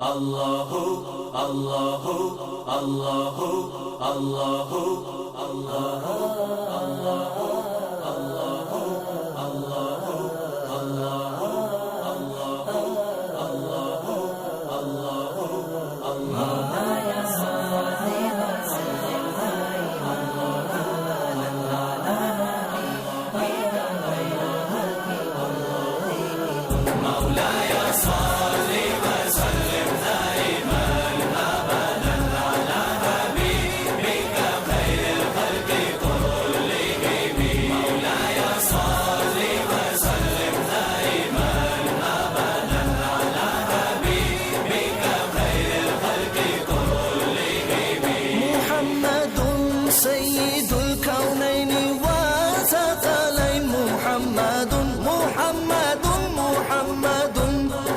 الله الله الله الله الله سيد الكونين والثقلين محمد محمد محمد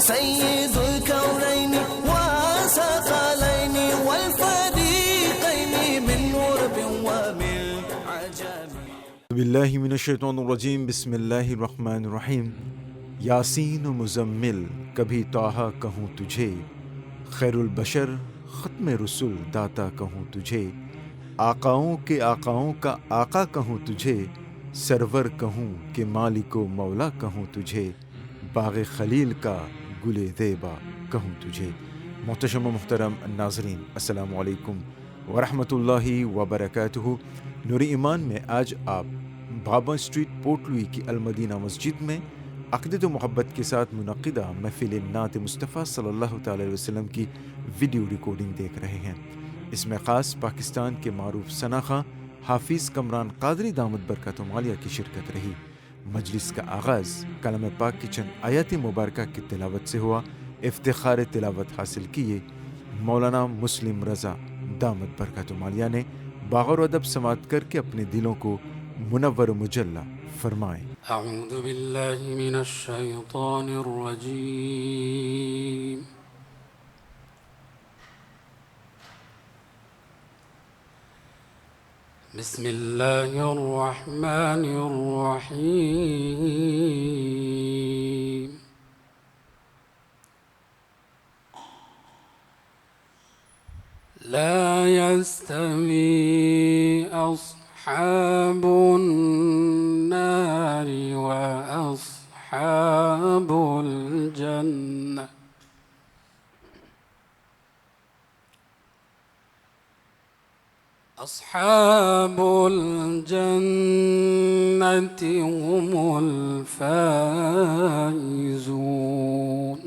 سيد الكونين والثقلين والفريقين من غرب ومن عجم. بالله من الشیطان الرجیم. بسم اللہ الرحمن الرحیم. یاسین و مزمل کبھی طٰہٰ کہوں تجھے، خیر البشر ختم رسل داتا کہوں تجھے، آقاؤں کے آقاؤں کا آقا کہوں تجھے، سرور کہوں کہ مالک و مولا کہوں تجھے، باغ خلیل کا گل زیبا کہوں تجھے. محتشم و محترم ناظرین، السلام علیکم ورحمۃ اللہ وبرکاتہ. نور ایمان میں آج آپ بابا اسٹریٹ پورٹ لوئی کی المدینہ مسجد میں عقیدت و محبت کے ساتھ منعقدہ محفل نعت مصطفیٰ صلی اللہ تعالی علیہ وسلم کی ویڈیو ریکارڈنگ دیکھ رہے ہیں. اس میں خاص پاکستان کے معروف ثنا خواں حافظ کمران قادری دامت برکاتہ عالیہ کی شرکت رہی. مجلس کا آغاز کلام پاک کی چند آیات مبارکہ کی تلاوت سے ہوا. افتخار تلاوت حاصل کیے مولانا مسلم رضا دامت برکاتہ عالیہ نے باغور ادب سماعت کر کے اپنے دلوں کو منور و مجلہ فرمائیں. اعوذ باللہ من الشیطان الرجیم. بسم اللہ الرحمن الرحیم. لا يستوي أصحاب النار وأصحاب الجنة أصحاب الجنة هم الفائزون.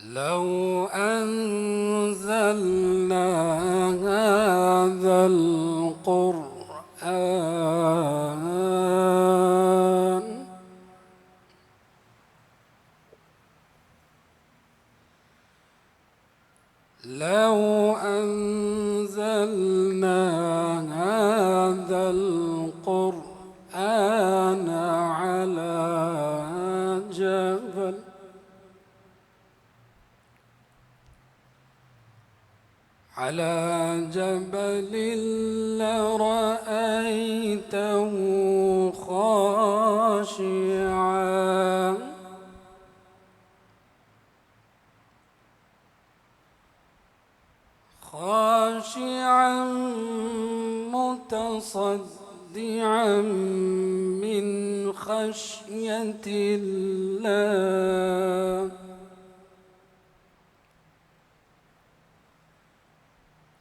لو أنزلنا هذا القرآن على جبل لرأيته خاشعا متصدعا من خشية الله.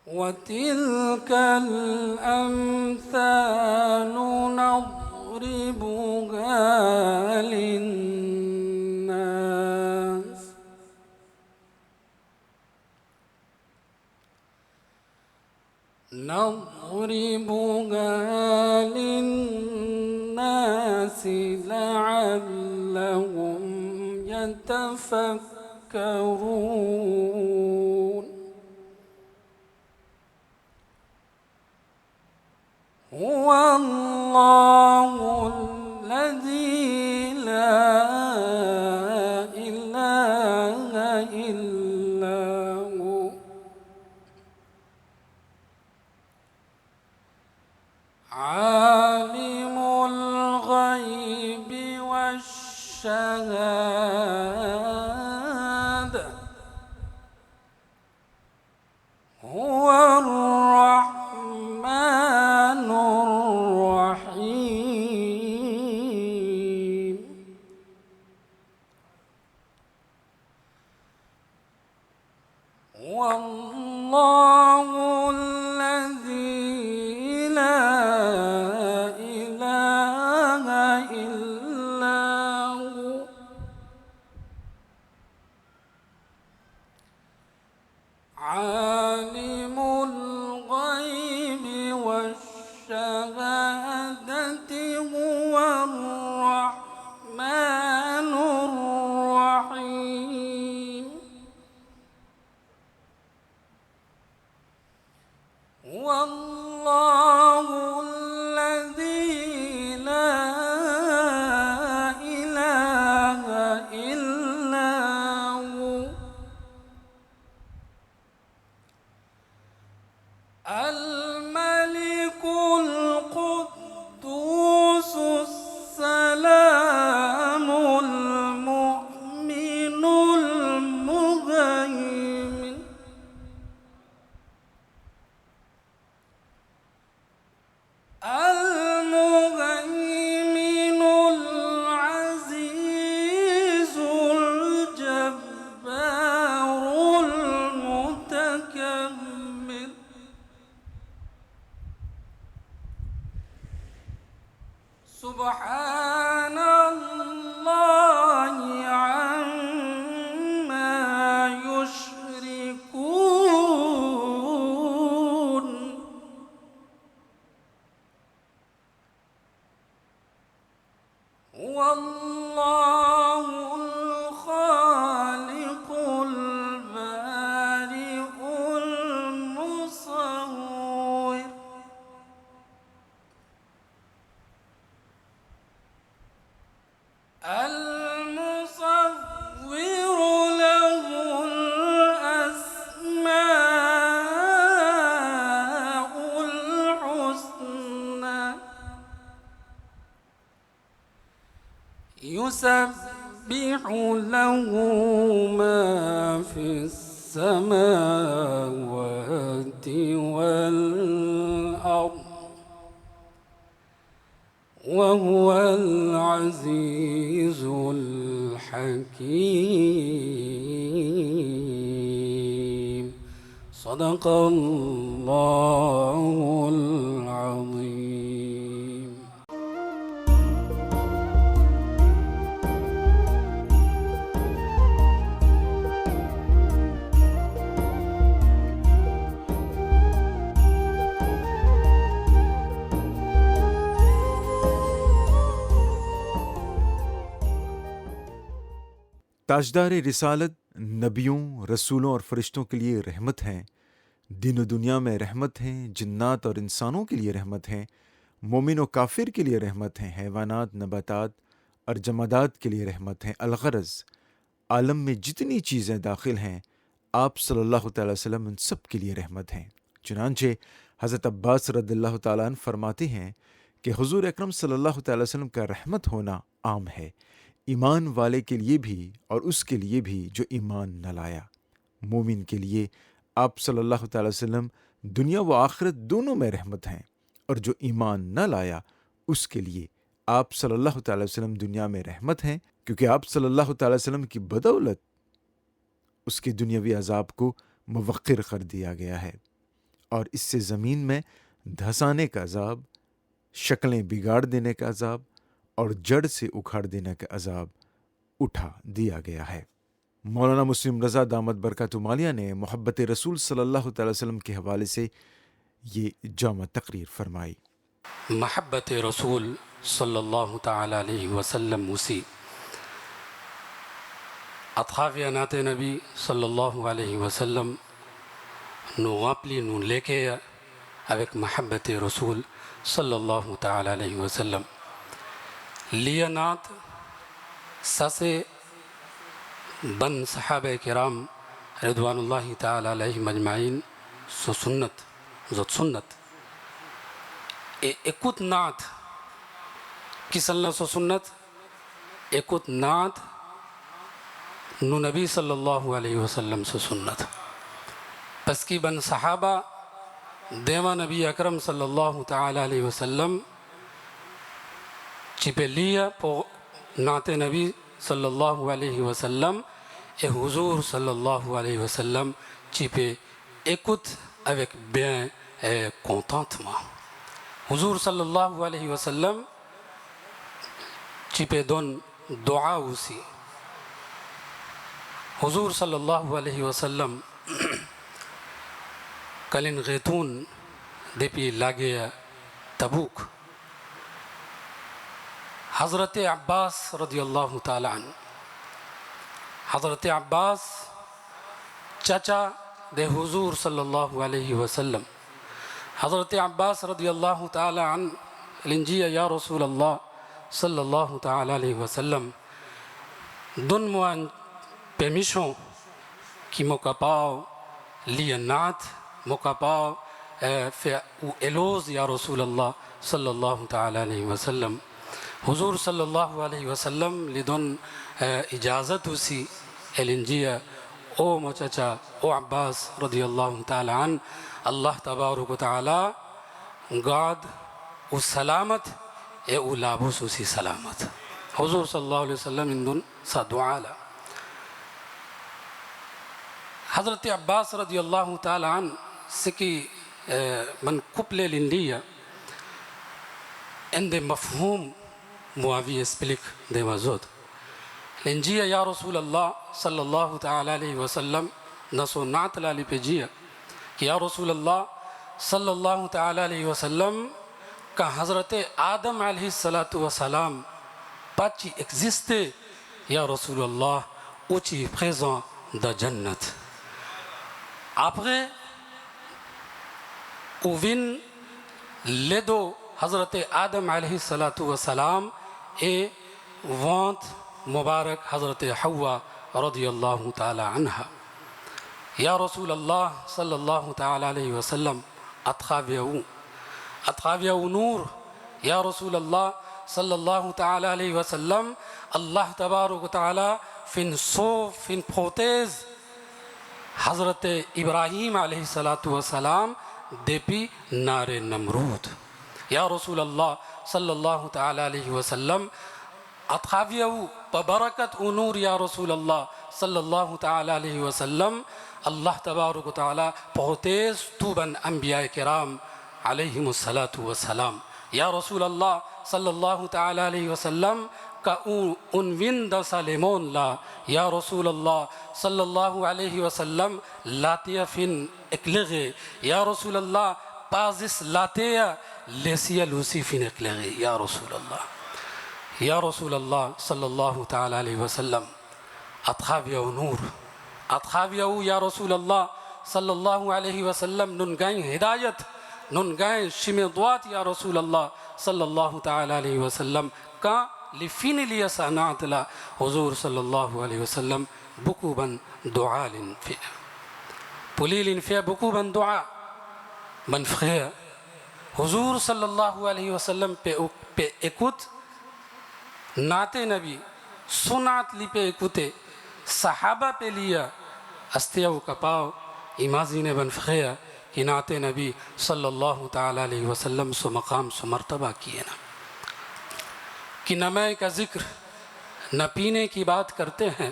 وتلك الأمثال نضربها للناس لعلهم يتفكرون. هو الله الذي لا إله إلا هو عالم الغيب والشهادة والشهادة هو الرحمن الرحيم والله الذي لا إله إلا هو عالم الغيب والشهادة هو الرحمن الرحيم والله الذي لا إله إلا هو الملك القدوس السلام المؤمن المهيمن المهيمن العزيز الجبار المتكبر سبحان الله عما يشركون هو الله الخالق البارئ المصور المصور له الأسماء الحسنى يسبح له ما في السماوات والأرض وهو العزيز الحكيم صدق الله العظيم. تاجدار رسالت نبیوں، رسولوں اور فرشتوں کے لیے رحمت ہیں، دین و دنیا میں رحمت ہیں، جنات اور انسانوں کے لیے رحمت ہیں، مومن و کافر کے لیے رحمت ہیں، حیوانات، نباتات اور جمادات کے لیے رحمت ہیں۔ الغرض عالم میں جتنی چیزیں داخل ہیں آپ صلی اللہ تعالی وسلم ان سب کے لیے رحمت ہیں۔ چنانچہ حضرت عباس رضی اللہ تعالیٰ عنہ فرماتے ہیں کہ حضور اکرم صلی اللہ تعالی وسلم کا رحمت ہونا عام ہے، ایمان والے کے لیے بھی اور اس کے لیے بھی جو ایمان نہ لایا۔ مومن کے لیے آپ صلی اللہ تعالی وسلم دنیا و آخرت دونوں میں رحمت ہیں، اور جو ایمان نہ لایا اس کے لیے آپ صلی اللہ تعالی وسلم دنیا میں رحمت ہیں، کیونکہ آپ صلی اللہ تعالی وسلم کی بدولت اس کے دنیاوی عذاب کو موقر کر دیا گیا ہے، اور اس سے زمین میں دھسانے کا عذاب، شکلیں بگاڑ دینے کا عذاب اور جڑ سے اکھاڑ دینے کا عذاب اٹھا دیا گیا ہے۔ مولانا مسلم رضا دامت برکاتہ مالیہ نے محبت رسول صلی اللہ تعالی وسلم کے حوالے سے یہ جامع تقریر فرمائی۔ محبت رسول صلی اللہ تعالی علیہ وسلم موسی اطخافیانات نبی صلی اللہ علیہ وسلم نو غاپلی نو لے کے avec محبت رسول صلی اللہ تعالی علیہ وسلم لیانات ساسے بن صحابہ کرام رضوان اللہ تعالی علیہ مجمعین سو سنت زد سنت اکوت نعت کس اللہ سو سنت ایکت نعت نو نبی صلی اللہ علیہ وسلم سے سنت پس کی بن صحابہ دیوا نبی اکرم صلی اللہ تعالی علیہ وسلم چپے لیا پو نعت نبی صلی اللہ علیہ وسلم اے حضور صلی اللہ علیہ وسلم چپے écoute avec bien contentement. Huzour sallallahu alayhi wa sallam ci peut donner dua aussi. Huzour sallallahu alayhi wa sallam kalin retourne depuis la guerre Tabouk. Hazrat Abbas radiyallahu ta'ala an. Hazrat Abbas chacha de Huzour sallallahu alayhi wa sallam. Hazrat Abbas radiyallahu ta'ala an linjiya ya Rasulallah sallallahu ta'ala alayhi wa sallam. Donne-moi une permission qui m'est capable lire naat, m'est capable faire ou éloge ya Rasulallah sallallahu ta'ala alayhi wa sallam. Huzour sallallahu alayhi wa sallam lui donne ijazat aussi et linjiya او مچچا او عباس رضی اللہ تعالی عنہ اللہ تبارک و تعالی گاد او سلامت اے او لابوس اسی سلامت حضور صلی اللہ علیہ وسلم اندن سا دعا لا حضرت عباس رضی اللہ تعالی عنہ سکی من قبل لندیہ اندے مفہوم معاوی اسپلک دے وزود لنجیہ یا رسول اللہ صلی اللہ تعالی علیہ وسلم نسو نعت لالی پہ جیا کہ یا رسول اللہ صلی اللہ تعالی علیہ وسلم کا حضرت آدم علیہ السلام پاچی ایکزستے یا رسول اللہ اوچی présent دا جنت après اوین لیدو حضرت آدم علیہ السلام et vente مبارک حضرت حوا رضی اللہ تعالی عنہ یا رسول اللہ صلی اللہ تعالی علیہ وسلم اتخاویو نور یا رسول اللہ صلی اللہ تعالی علیہ وسلم اللہ تبارک و تعالی فن پھوتیز حضرت ابراہیم علیہ السلام دیپی نار نمرود یا رسول اللہ صلی اللہ تعالی علیہ وسلم اتخاویو ببرکت نور یا رسول اللہ صلی اللہ تعالی علیہ وسلم اللہ تبارک و تعالی پہتیز توبن انبیاء کرام علیہم السلام یا رسول اللہ صلی اللہ تعالی علیہ وسلم کا انوین دا سالمون لا یا رسول اللہ صلی اللہ علیہ وسلم لاتیا فن اکلغے یا رسول اللہ پازس لاتیا لیسیا لوسی فن اکلغے یا رسول اللہ یا رسول اللہ صلی اللہ تعالی علیہ وسلم اتخاویو نور اتخاویو یا رسول اللہ صلی اللہ علیہ وسلم ننگائیں ہدایت ننگائیں شمدوات یا رسول اللہ صلی اللہ تعالی علیہ وسلم کا لفین لیا سانعت لا حضور صلی اللہ علیہ وسلم بکوباً دعا لنفع پلی لنفع بکوباً دعا منفخیہ حضور صلی اللہ علیہ وسلم پہ اکت نعت نبی سنات لی پہ اکتے صحابہ پہ لیا استیاو کپاو امازین بنفخیہ کہ نعت نبی صلی اللہ تعالی علیہ وسلم سو مقام سو مرتبہ کیے نا کہ نمائے کا ذکر نہ پینے کی بات کرتے ہیں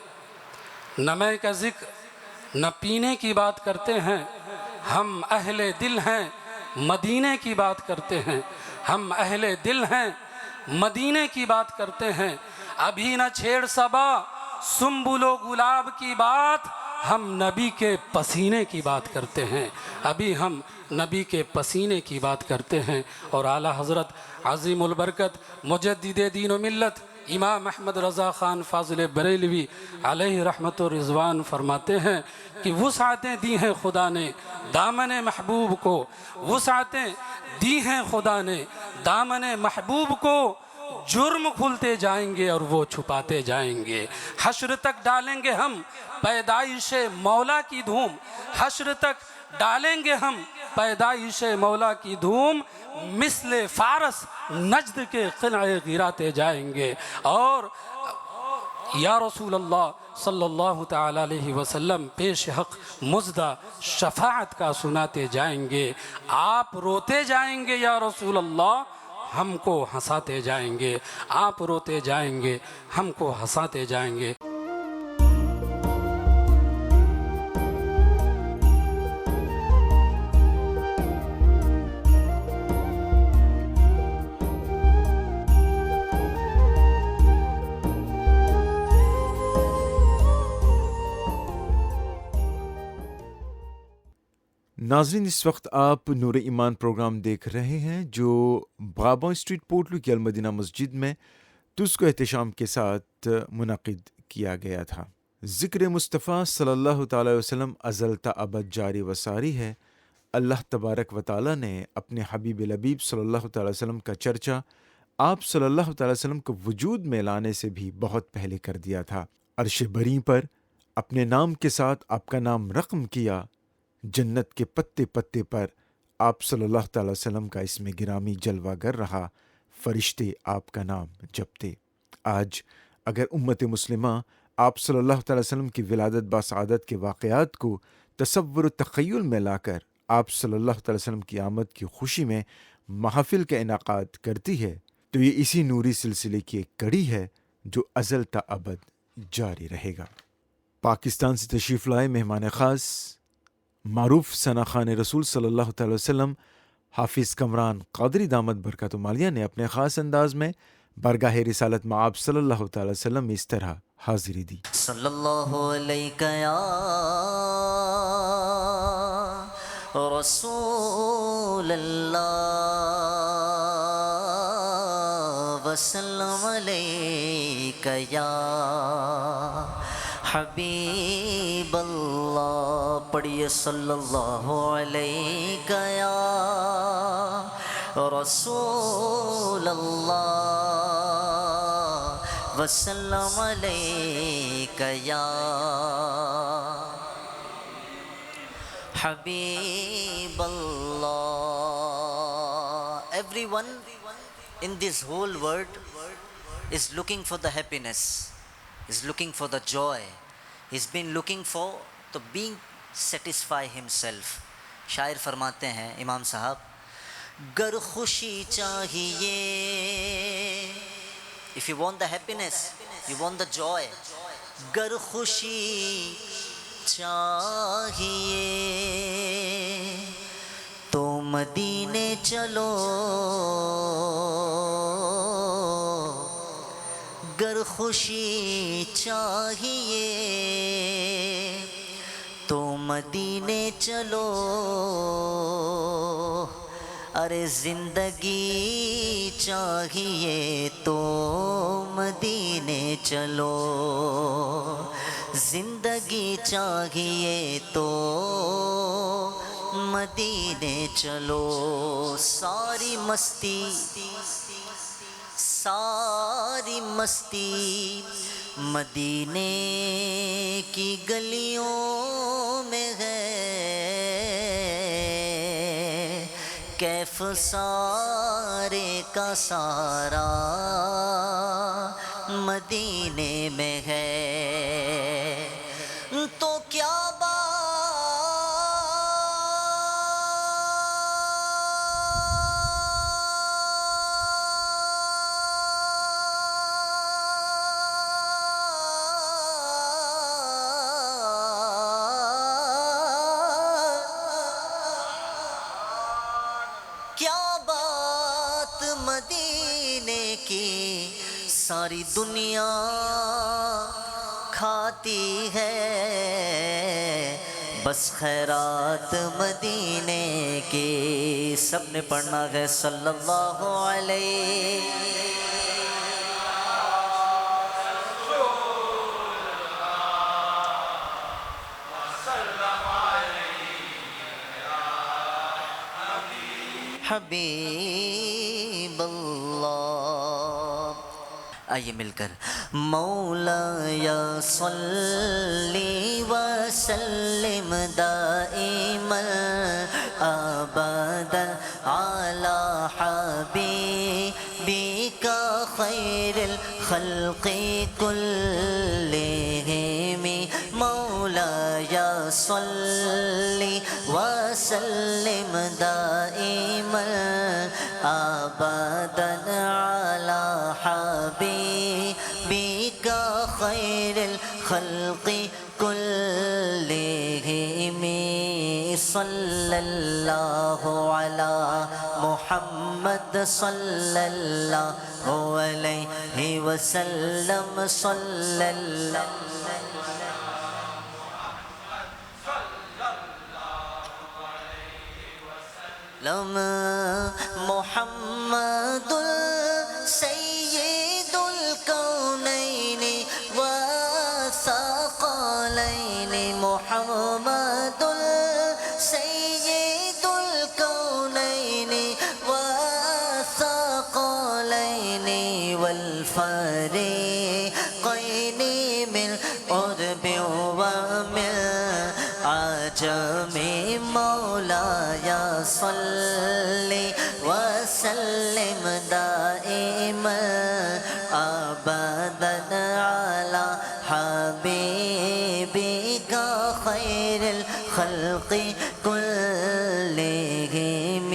نمائے کا ذکر نہ پینے کی بات کرتے ہیں ہم اہل دل ہیں مدینے کی بات کرتے ہیں ہم اہل دل ہیں مدینے کی بات کرتے ہیں ابھی نہ چھیڑ صبا سنبل و گلاب کی بات ہم نبی کے پسینے کی بات کرتے ہیں ابھی ہم نبی کے پسینے کی بات کرتے ہیں اور اعلیٰ حضرت عظیم البرکت مجدد دین و ملت امام احمد رضا خان فاضل بریلوی علیہ رحمت و رضوان فرماتے ہیں کہ وسعتیں دی ہیں خدا نے دامن محبوب کو وسعتیں دی ہیں خدا نے دامن محبوب کو جرم کھلتے جائیں گے اور وہ چھپاتے جائیں گے حشر تک ڈالیں گے ہم پیدائش مولا کی دھوم حشر تک ڈالیں گے ہم پیدائش مولا کی دھوم مثل فارس نجد کے قلعے گراتے جائیں گے اور یا رسول اللہ صلی اللہ تعالی علیہ وسلم پیش حق مزدہ شفاعت کا سناتے جائیں گے. آپ روتے جائیں گے یا رسول اللہ، ہم کو ہنساتے جائیں گے. آپ روتے جائیں گے، ہم کو ہنساتے جائیں گے. ناظرین، اس وقت آپ نور ایمان پروگرام دیکھ رہے ہیں جو بابا اسٹریٹ پورٹلو کی المدینہ مسجد میں تسکو احتشام کے ساتھ منعقد کیا گیا تھا. ذکر مصطفیٰ صلی اللہ تعالی وسلم ازل تا ابد جاری و ساری ہے. اللہ تبارک و تعالی نے اپنے حبیب لبیب صلی اللہ تعالی وسلم کا چرچا آپ صلی اللہ تعالی وسلم کو وجود میں لانے سے بھی بہت پہلے کر دیا تھا. عرش بری پر اپنے نام کے ساتھ آپ کا نام رقم کیا. جنت کے پتے پتے پر آپ صلی اللہ تعالی وسلم کا اسم گرامی جلوہ گر رہا. فرشتے آپ کا نام جپتے. آج اگر امت مسلمہ آپ صلی اللہ تعالی وسلم کی ولادت باسعادت کے واقعات کو تصور و تخیل میں لا کر آپ صلی اللہ تعالی وسلم کی آمد کی خوشی میں محافل کا انعقاد کرتی ہے تو یہ اسی نوری سلسلے کی ایک کڑی ہے جو ازل تا ابد جاری رہے گا. پاکستان سے تشریف لائے مہمان خاص معروف ثنا خان رسول صلی اللہ تعالی وسلم حافظ کمران قادری دامت برکات مالیہ نے اپنے خاص انداز میں بارگاہ رسالت میں آپ صلی اللہ تعالی وسلم میں اس طرح حاضری دی. صلی اللہ علیہ یا رسول اللہ وسلم علیہ یا حبیب اللہ. پڑھیے صلی اللہ علیہ یا رسول اللہ وسلم علیہ یا حبیب اللہ. Everyone in this whole world is looking for the happiness, is looking for the joy. He's been looking for the being satisfy himself. شاعر فرماتے ہیں امام صاحب، گر خوشی چاہیے، if you want the happiness, you want the joy, گر خوشی چاہیے تو مدینے چلو، گر خوشی چاہیے تو مدینے چلو. ارے زندگی چاہیے تو مدینے چلو، زندگی چاہیے تو مدینے چلو. ساری مستی ساری مستی مدینے کی گلیوں میں ہے، کیف سارے کا سارا مدینے میں ہے. تو کیا مدینے کی ساری دنیا کھاتی ہے، بس خیرات مدینے کی. سب نے پڑھنا ہے صلی اللہ علیہ. حبیب اللہ. آئیے مل کر مولا یا صلی وسلم دائما ابدا علی حبیبک خیر الخلق کل صلی وسلم دائما ابدا علی حبیبک خیر الخلق كلهم صلى الله على محمد صلى الله عليه وسلم صلى الله محمد سید الکونین والثقلین محمد سید الکونین والثقلین والفریقین من عرب ومن عجم مولاي صلی وسلم دائما ابدا على حبیبک خیر الخلق كلهم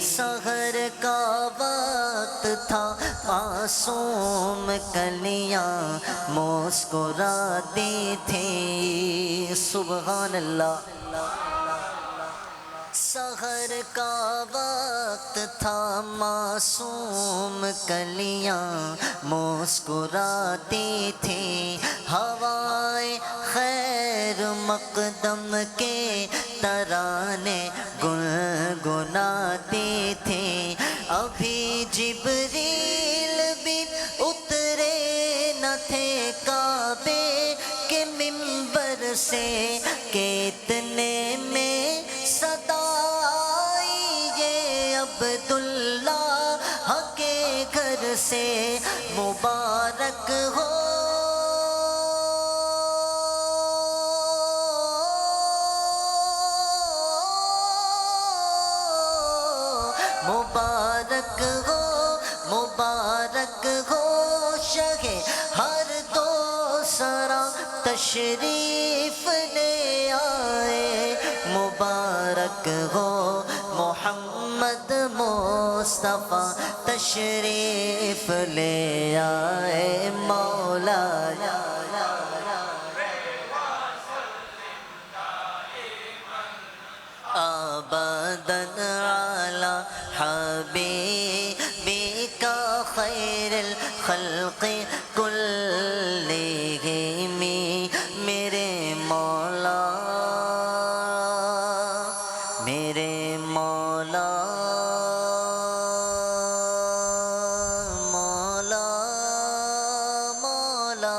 سحر کا وقت تھا معصوم کلیاں مسکراتی تھیں سبحان اللہ سحر کا وقت تھا معصوم کلیاں مسکراتی تھیں ہوائے خیر مقدم کے ترانے گنگناتی تھیں ابھی جبریل بھی اترے نہ تھے کعبے کے منبر سے کہ اتنے میں صدا آئی یہ عبداللہ کے گھر سے مبارک ہو مبارک ہو مبارک ہو شہ ہر دو سرا تشریف لے آئے مبارک ہو محمد مصطفیٰ تشریف لے آئے مولا ابدا علی حبیبک خیر الخلق کلهم میرے مولا میرے مولا مولا مولا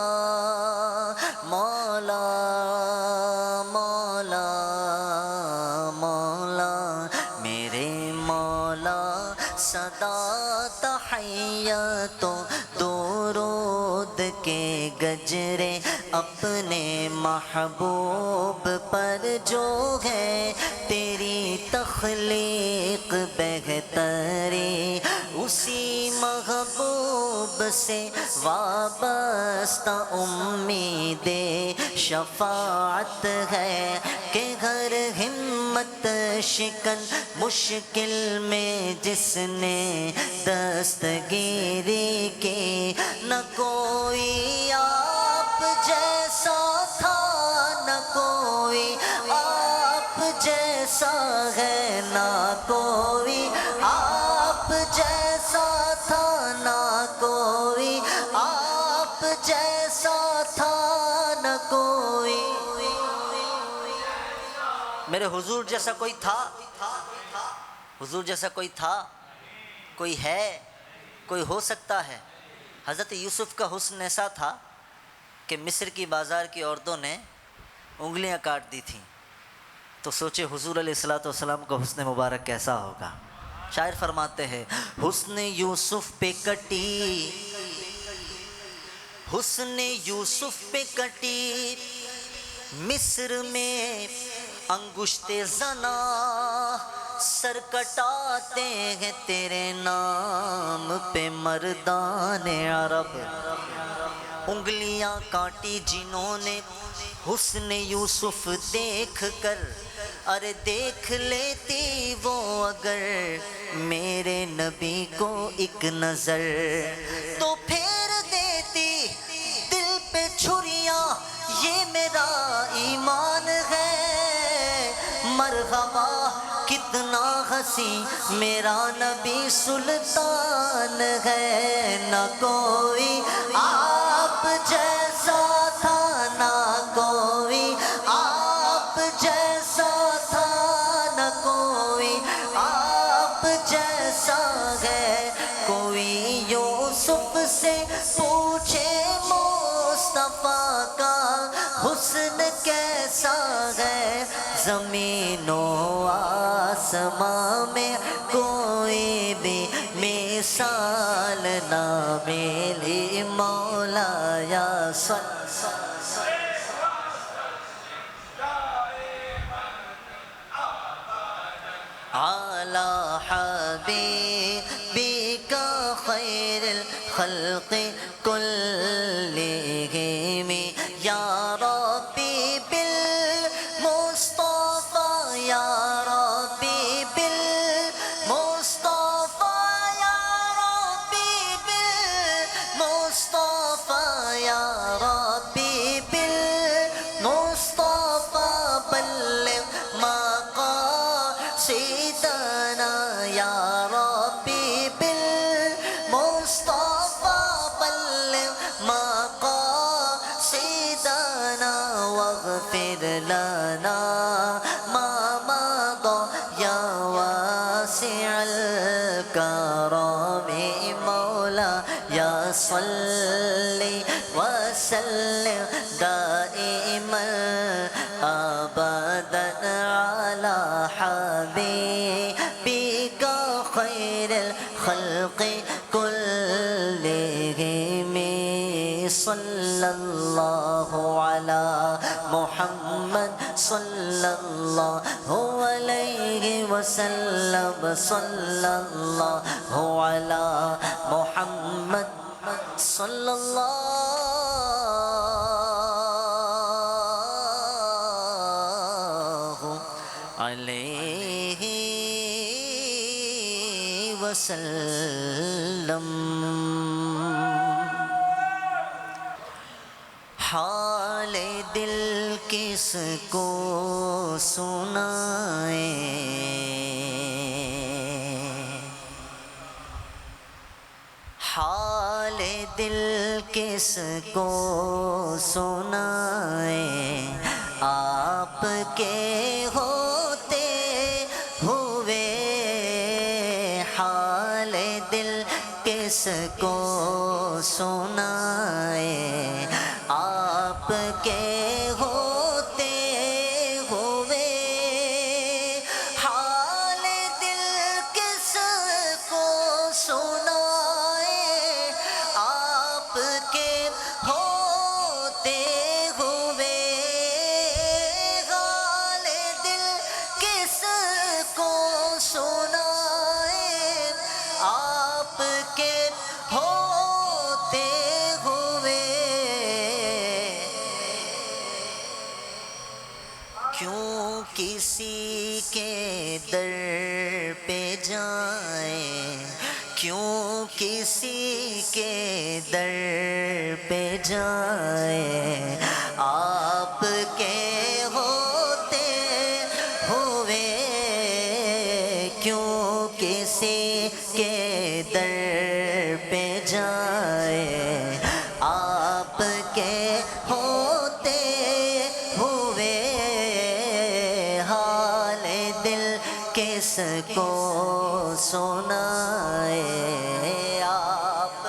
مولا مولا مولا میرے مولا صدا تحیت و درود کے گجرے اپنے محبوب پر جو ہے تیری تخلیق بہتری اسی محبوب سے وابستہ امید شفاعت ہے کہ ہر ہمت شکن مشکل میں جس نے دستگیری کی نہ کوئی آپ جیسا تھا نہ کوئی آپ جیسا ہے نہ کوئی آپ جیسا تھا نہ کوئی آپ جیسا تھا نہ کوئی میرے حضور جیسا کوئی تھا حضور جیسا کوئی تھا کوئی ہے کوئی ہو سکتا ہے حضرت یوسف کا حسن ایسا تھا کہ مصر کی بازار کی عورتوں نے انگلیاں کاٹ دی تھیں تو سوچے حضور علیہ الصلوۃ والسلام کا حسن مبارک کیسا ہوگا شاعر فرماتے ہیں حسن یوسف پہ کٹی حسن یوسف پہ کٹی مصر میں انگشت زنا سر کٹاتے ہیں تیرے نام پہ مردان عرب انگلیاں کاٹی جنہوں نے حسن یوسف دیکھ کر، ارے دیکھ لیتی وہ اگر میرے نبی کو ایک نظر، تو پھیر دیتی دل پہ چھریاں، یہ میرا ایمان ہے۔ مرحبا کتنا ہنسی میرا نبی سلطان ہے، نہ کوئی آپ جیسا تھا، نہ کوئی آپ جیسا تھا، نہ کوئی آپ جیسا ہے۔ کوئی یوسف سے پوچھے مصطفیٰ کا حسن کیسا ہے، زمین و آسمان میں کوئی بھی مثال نہ ملی، مولا یا علی حبیبک خیر الخلق کلہم، یا ربی بالمصطفیٰ، یا ربی بالمصطفیٰ، یا ربی بالمصطفیٰ، یا ربی بالمصطفیٰ، بلغ مقاصدنا، یا ربی بالمصطفیٰ، بلغ مقاصدنا، واغفر لنا ما مضى یا واسع الکرم، مولا یا صلی وسلم دائما ابدا علی حبیبک خیر الخلق کلہم، صلی اللہ علی محمد صلی اللہ علیہ وسلم، صلی اللہ علی محمد صلی اللہ علیہ وسلم۔ حال دل کس کو سنائیں، حال دل کس کو سنائیں، آپ کے ہوتے ہوئے، حال دل کس کو سنائیں، آپ کے ہوتے ہوئے، حال دل کس کو سنائیں، آپ کے ہوتے ہوئے، حال دل کس کو سنائیں، آپ کے ہوتے ہوئے، کیوں کسی کے در پہ جائیں، کیوں کسی کے در پہ جائیں، آپ کے ہوتے ہوئے، کیوں کسی کے در پہ جائیں، آپ کے ہوتے ہوئے، حال دل کس کو سنائے، آپ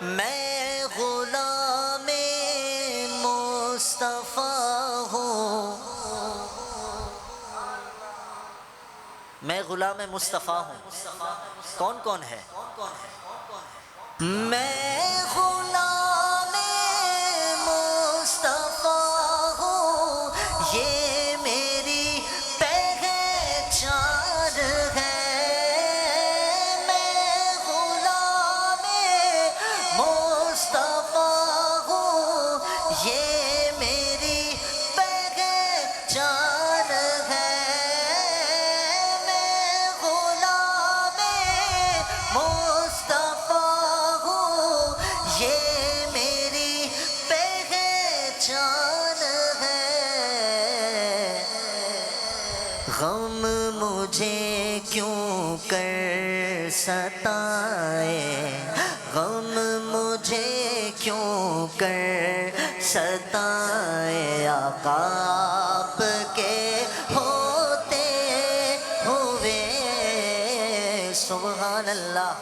میں غلام مصطفیٰ ہوں، میں غلام مصطفیٰ ہوں، کون کون ہے؟ میں غلام مصطفیٰ ہوں، یہ میری پہچان ہے، میں غلام غم مجھے کیوں کر ستائے، غم مجھے کیوں کر ستائے، آقا آپ کے ہوتے ہوئے، سبحان اللہ.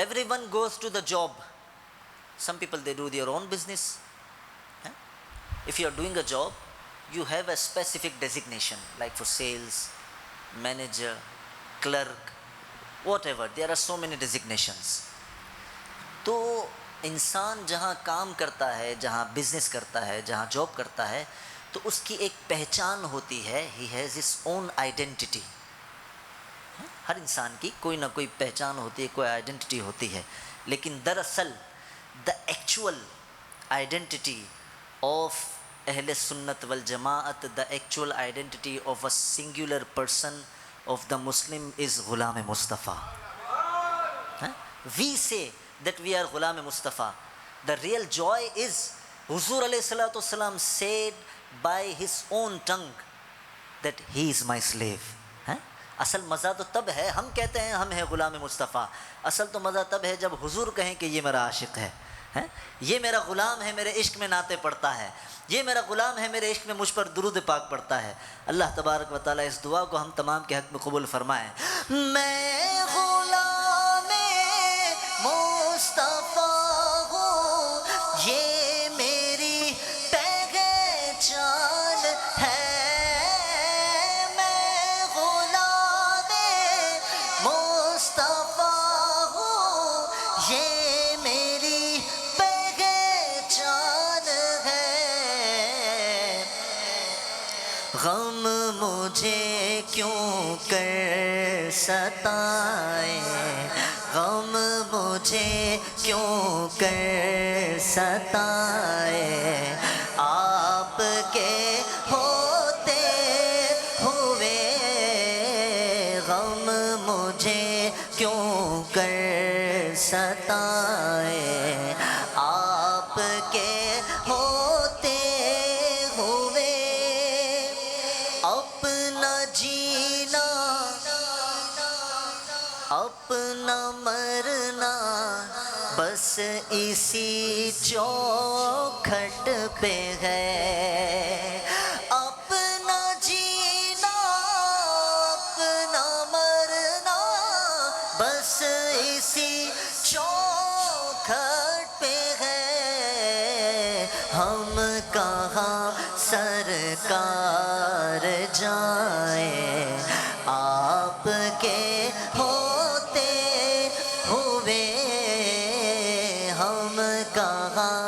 Everyone goes to the job. Some people, they do their own business. If you are doing a job, you have a specific designation, like for sales, manager, clerk, whatever. There are so many designations. تو انسان جہاں کام کرتا ہے، جہاں business کرتا ہے، جہاں job کرتا ہے، تو اس کی ایک پہچان ہوتی ہے. He has his own identity. ہر انسان کی کوئی نہ کوئی پہچان ہوتی ہے، کوئی آئیڈینٹی ہوتی ہے. لیکن دراصل the actual identity of Ahl Sunnat wal Jamaat, the actual identity of a singular person of the Muslim is Ghulam Mustafa. We say that we are Ghulam Mustafa. The real joy is Huzur alayhi salatu wasalam said by his own tongue that he is my slave. اصل مزہ تو تب ہے، ہم کہتے ہیں ہم ہیں غلام مصطفیٰ، اصل تو مزہ تب ہے جب حضور کہیں کہ یہ میرا عاشق ہے، یہ میرا غلام ہے، میرے عشق میں نعتیں پڑھتا ہے، یہ میرا غلام ہے، میرے عشق میں مجھ پر درود پاک پڑھتا ہے. اللہ تبارک و تعالیٰ اس دعا کو ہم تمام کے حق میں قبول فرمائے. میں غلام مصطفیٰ ہوں، یہ میری پہچان ہے. یہ میری پہچان ہے. غم مجھے کیوں کر ستائے، غم مجھے کیوں کر ستائے، آپ کے ہوتے ہوئے، غم مجھے کیوں کر ستائے، آپ کے ہوتے ہوئے. اپنا جینا اپنا مرنا بس اسی چوکھٹ پہ ہے. اپنا جینا اپنا مرنا بس اسی چوکھٹ پہ ہے. ہم کہاں سرکار جائیں، آپ کے ہوتے ہوئے، ہم کہاں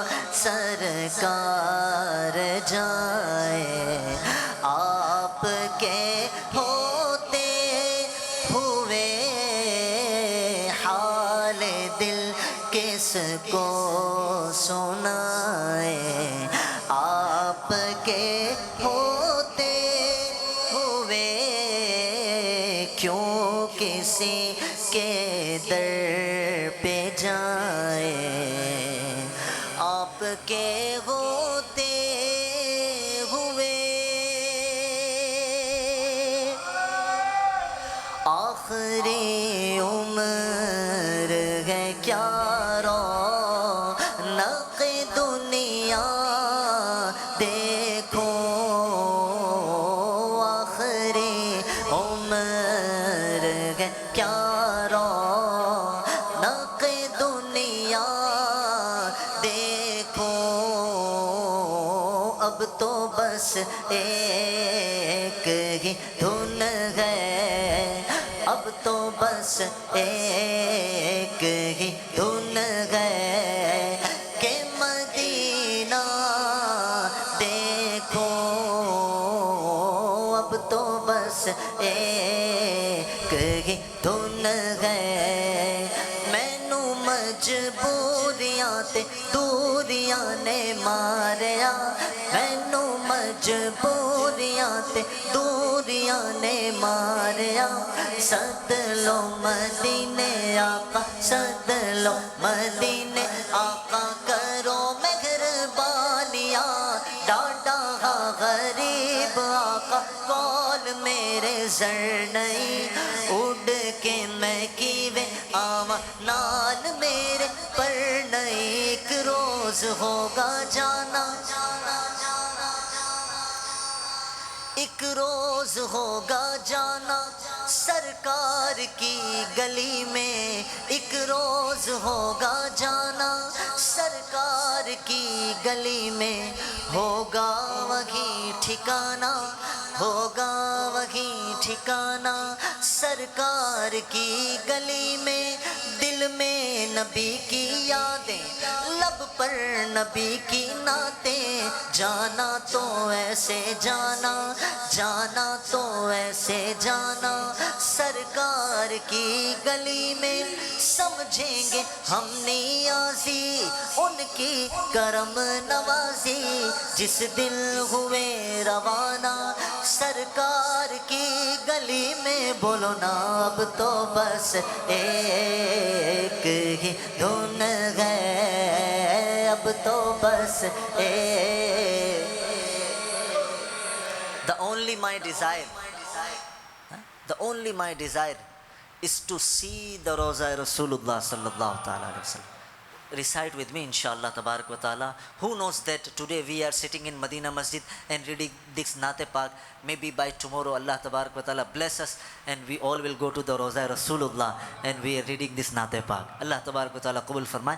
سرکار جائیں، آپ کے ہوتے ہوئے. حال دل کس کو سنائے، آپ کے ہوتے ہوئے، کیوں کسی کے در پہ جائیں، آپ کے ہوتے ہوئے. آخری عمر ہے کیا رونق دنیا دیکھو، آخری عمر ہے کیا رونق دنیا دیکھو. اب تو بس ایک ہی دھن ہے، اب تو بس ایک ہی دھن ہے کہ مدینہ دیکھو. اب تو بس ایک ہی دھن ہے. مینو مجبوریاں تے دوریاں نے ماریا، مینو مجبوریاں تے دوریاں نے ماریا. سد لو مدینے آقا، سد لو مدینے آقا، کرو مہربانیاں. ڈاڈا غریب آقا میرے زر نہیں اڑ کے میں کیویں آواں نال میرے پر نہیں ایک روز ہوگا جانا ایک روز ہوگا جانا سرکار کی گلی میں ایک روز ہوگا جانا سرکار کی گلی میں ہوگا وہی ٹھکانہ ہوگا وہی ٹھکانہ سرکار کی گلی میں دل میں نبی کی یادیں لب پر نبی کی نعتیں جانا تو ایسے جانا جانا تو ایسے جانا سرکار کی گلی میں سمجھیں گے ہم نیازی ان کی کرم نوازی جس دل ہوئے روانہ سرکار کی گلی میں بولو نا اب تو بس ایک ہی دھن ہے اب تو بس The only my desire is to see the Roza Rasulullah sallallahu ta'ala alayhi wa sallam. Recite with me inshallah tabarak wa ta'ala. Who knows that today we are sitting in Madina Masjid and reading this Naate Pak. Maybe by tomorrow Allah tabarak wa ta'ala bless us and we all will go to the Roza Rasulullah and we are reading this Naate Pak. Allah tabarak wa ta'ala qabul farmaye.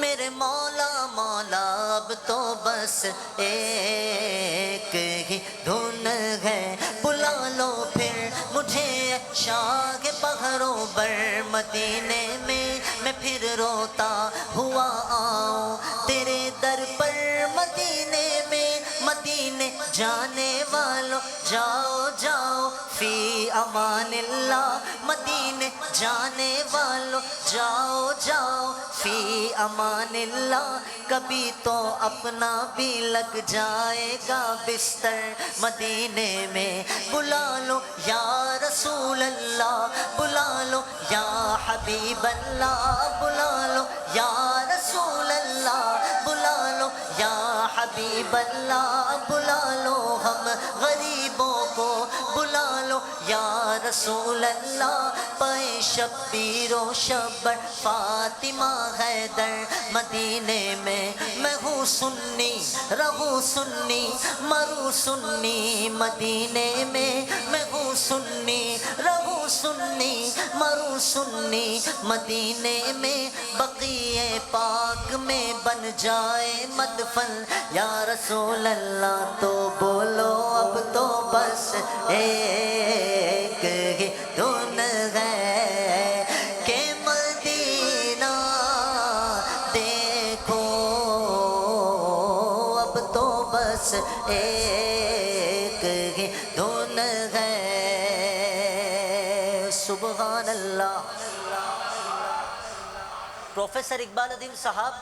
میرے مولا مولا اب تو بس ایک ہی دھن ہے بلا لو پھر مجھے شاہ بہروں بر مدینے میں پھر روتا ہوا آؤں تیرے در پر مدینے میں مدینے جانے والوں جاؤ جاؤ فی امان اللہ مدینے جانے والوں جاؤ جاؤ فی امان اللہ کبھی تو اپنا بھی لگ جائے گا بستر مدینے میں بلا لو یا رسول اللہ بلا لو یا حبیب اللہ بلا لو یا رسول اللہ بلا لو یا حبیب اللہ بلا لو ہم غریبوں کو بلا لو یا رسول اللہ پے شبیر و شبر فاطمہ حیدر مدینے میں ہوں سنی رہوں سنی مروں سنی مدینے میں ہوں سنی رہوں سنی مروں سنی مدینے میں بقیہ پاک میں بن جائے مدفن یا رسول اللہ تو بولو اب تو بس ایک ہی دھن ہے کہ مدینہ دیکھو اب تو بس ایک ہی دھن ہے سبحان اللہ Professor Iqbal Adim Sahab,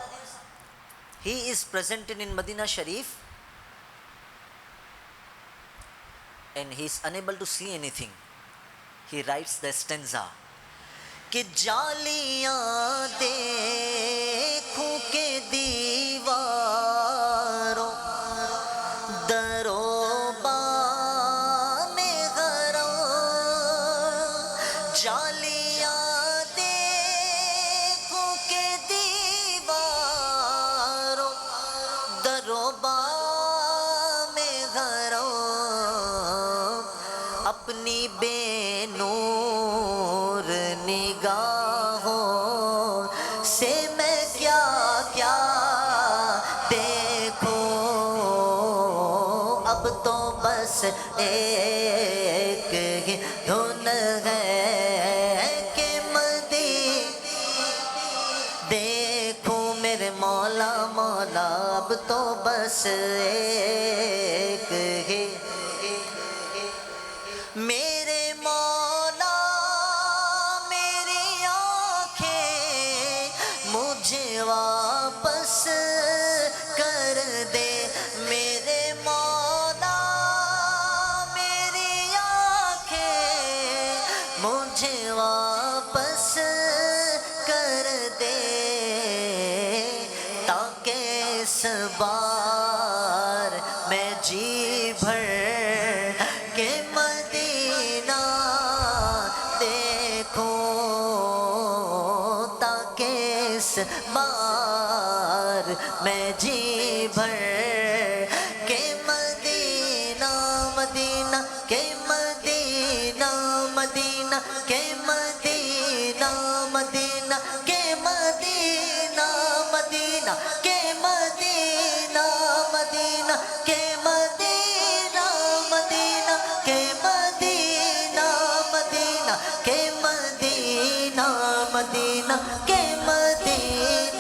he is presented in Medina Sharif and he is unable to see anything. He writes the stanza کہ جالیاں دیکھوں کہ دیواروں درو بام غرام جالیاں دیکھوں کہ دیواروں درو بام غرام اپنی بے نور نگاہوں سے میں کیا کیا دیکھوں اب تو بس ایک ہی دھن ہے کہ دیکھوں میرے مولا مولا اب تو بس ایک ہی میرے مولا میری آنکھیں مجھے واپس کر دے میرے مولا میری آنکھیں مجھے واپس اس بار میں جی بھر کے مدینہ دیکھوں تاکہ اس بار میں جی بھر کے مدینہ مدینہ کے مدینہ مدینہ کے مدینہ مدینہ کے مدینہ مدینہ کے مدینہ مدینہ کے مدینہ مدینہ کے مدینہ مدینہ کے مدینہ مدینہ کے مدینہ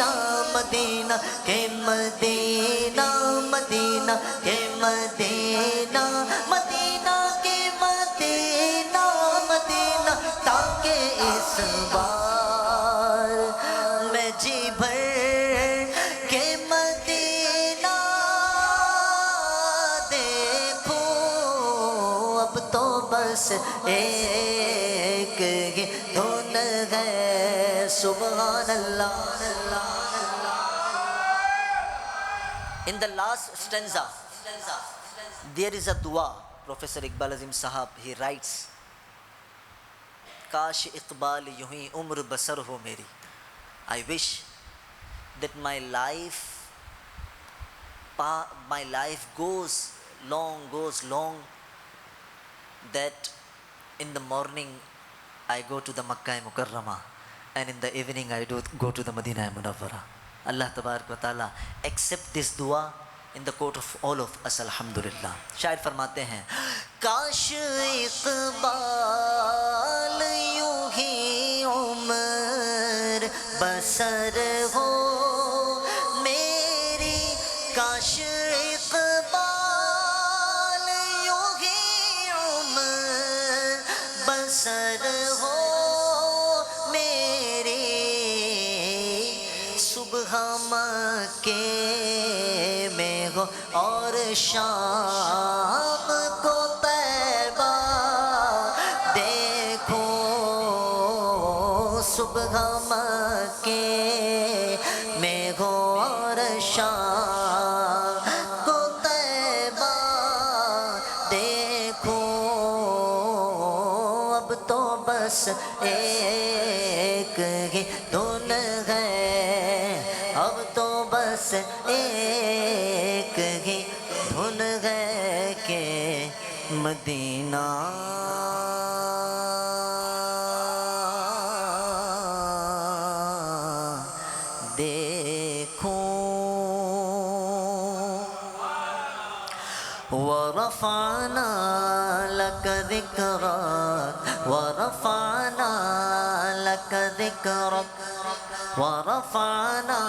مدینہ کے مدینہ مدینہ کے مدینہ مدینہ کے مدینہ مدینہ تاکہ اس بار میں جی بھر کے مدینہ دیکھوں اب تو بس ایک ہی دھن ہے سبحان اللہ. In the last stanza, there is a dua. Professor Iqbal Azim Sahab, he writes, Kaash Iqbal yuhi umr basar ho meri. I wish that my life goes long, that in the morning I go to the Makkah Mukarrama and in the evening I do go to the Madinah Munawwara. Allah Tabarak wa Ta'ala accept this dua in the court of all of us, alhamdulillah. شاعر فرماتے ہیں کاش اقبال یوں ہی عمر بسر ہو میری کاش اقبال یوں ہی عمر بسر ہو مکے میں ہو اور شام کو طیبہ دیکھو صبح مکے میں ہو اور شام کو طیبہ دیکھو اب تو بس ایک ہی دھن ہے اب تو بس ایک ہی دھن ہے کہ مدینہ دیکھوں ورفعنا لك ذكرك ورفعنا لك ذكرك ورفعنا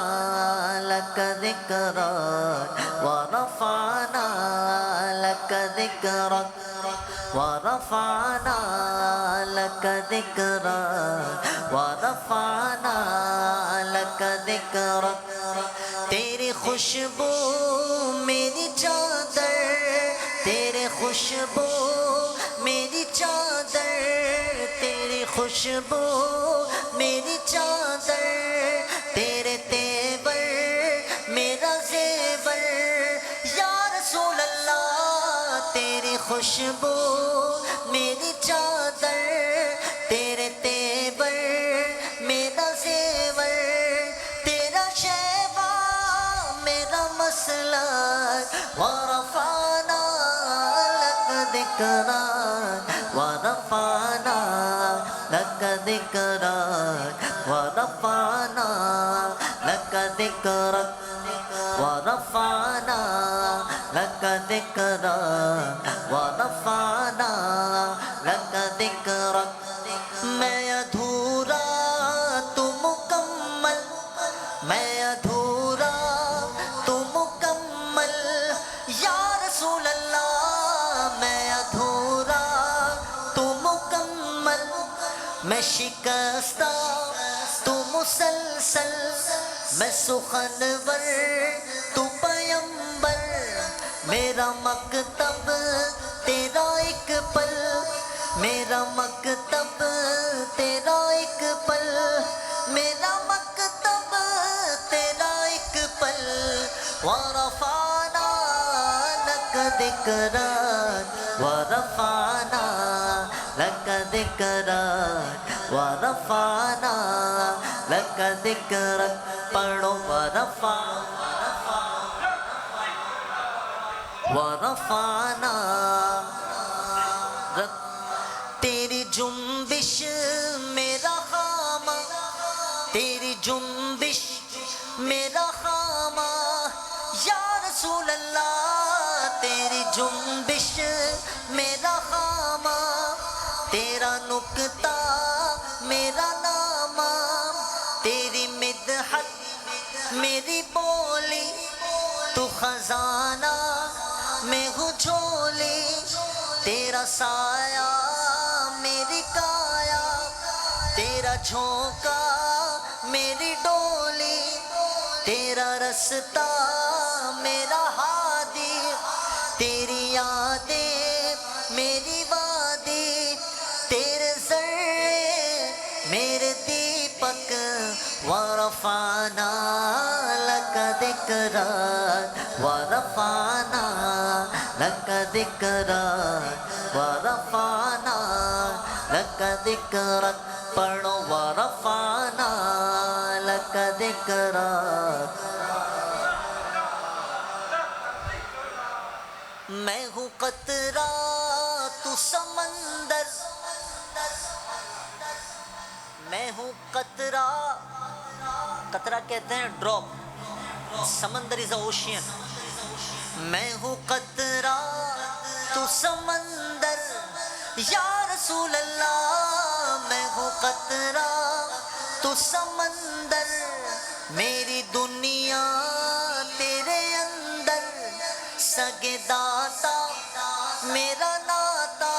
لك ذكرك ورفعنا لك ذكرك ورفعنا لك ذكرك ورفعنا لك ذكرك تیری خوشبو میری چادر تیری خوشبو میری چادر تیری خوشبو میری چادر تیرے تیور میرا زیور یا رسول اللہ تیری خوشبو میری چادر تیرے تیور میرا زیور تیرا شیوا میرا مسلک ورفعنا لک ذکرک ورفعنا لک ذکرک ورفعنا لک ذکرک ورفعنا لک ذکرک ورفعنا لک ذکرک میں ادھورا تو مکمل میں ادھورا تو مکمل یا رسول اللہ میں ادھورا تو مکمل میں شکستہ تو مسلسل میں سخنور تو پیمبر میرا مکتب تیرا ایک پل میرا مکتب تیرا ایک پل میرا مکتب تیرا ایک پل ورفعنا لك ذكرك ورفعنا لك ذكرك ورفعنا لك ذكرك پڑھو ورفعنا تیری جنبش میرا خامہ تیری جنبش میرا خامہ یا رسول اللہ تیری جنبش میرا خامہ تیرا نکتہ میرا نامہ تیری مدحت میری بولی تو خزانہ میں ہوں جھولی تیرا سایہ میری کایا تیرا جھونکا میری ڈولی تیرا رستہ میرا ہادی تیری یادیں میری وادی تیرے ذرے میرے دیپک ورفعنا لك ذكرك ورفعنا لك ذكرك ورفعنا لك ذكرك پڑھو ورفعنا لك ذكرك میں ہوں قطرہ تو سمندر میں ہوں قطرہ قطرہ کہتے ہیں ڈراپ سمندر از اے اوشین میں ہوں قطرہ تو سمندر یا رسول اللہ میں ہوں قطرہ تو سمندر میری دنیا تیرے اندر سگے داتا میرا ناتا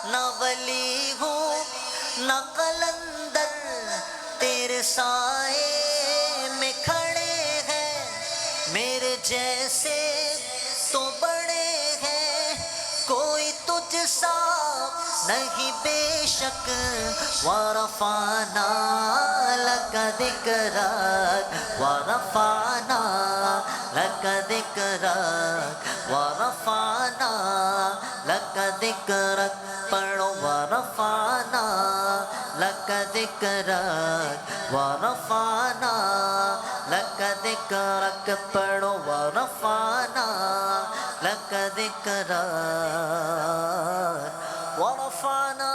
نہ ولی ہوں نہ قلندر تیرے سائے میں کھڑے ہیں میرے جیسے تو بڑے ہیں کوئی تجھ سا نہیں بے شک ورفعنا لك ذكرك ورفعنا لك ذكرك ورفعنا لك ذكرك پڑھو ورفعنا لك ذكرك ورفعنا لك ذكرك پڑھو ورفعنا لك ذكرك ورفعنا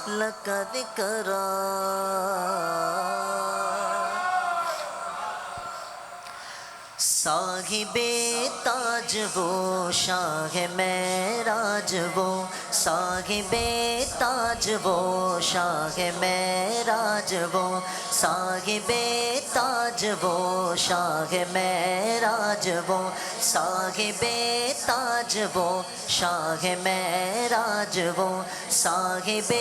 لك ذكرك صاحب تاج وہ شاہ معراج وہ صاحب تاج وہ شاہ معراج وہ صاحب تاج وہ شاہ معراج وہ صاحب تاج وہ شاہ معراج وہ صاحب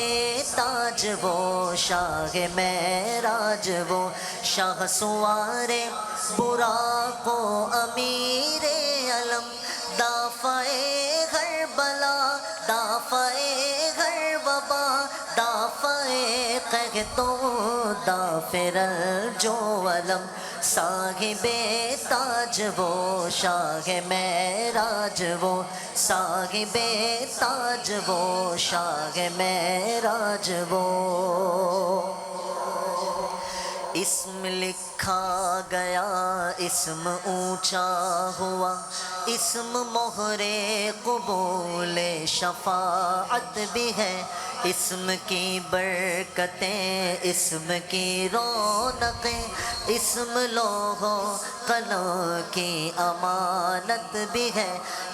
تاج وہ شاہ معراج وہ شاہ سوار براق و امیر علم دافع ہر بلا دافع ہر وبا دافع قحط و دافر الجو علم صاحب تاج وہ شاہ معراج وہ صاحب تاج وہ شاہ معراج وہ اسم لکھا گیا اسم اونچا ہوا اسم مہر قبول شفاعت بھی ہے اسم کی برکتیں اسم کی رونقیں اسم لوح و قلم کی امانت بھی ہے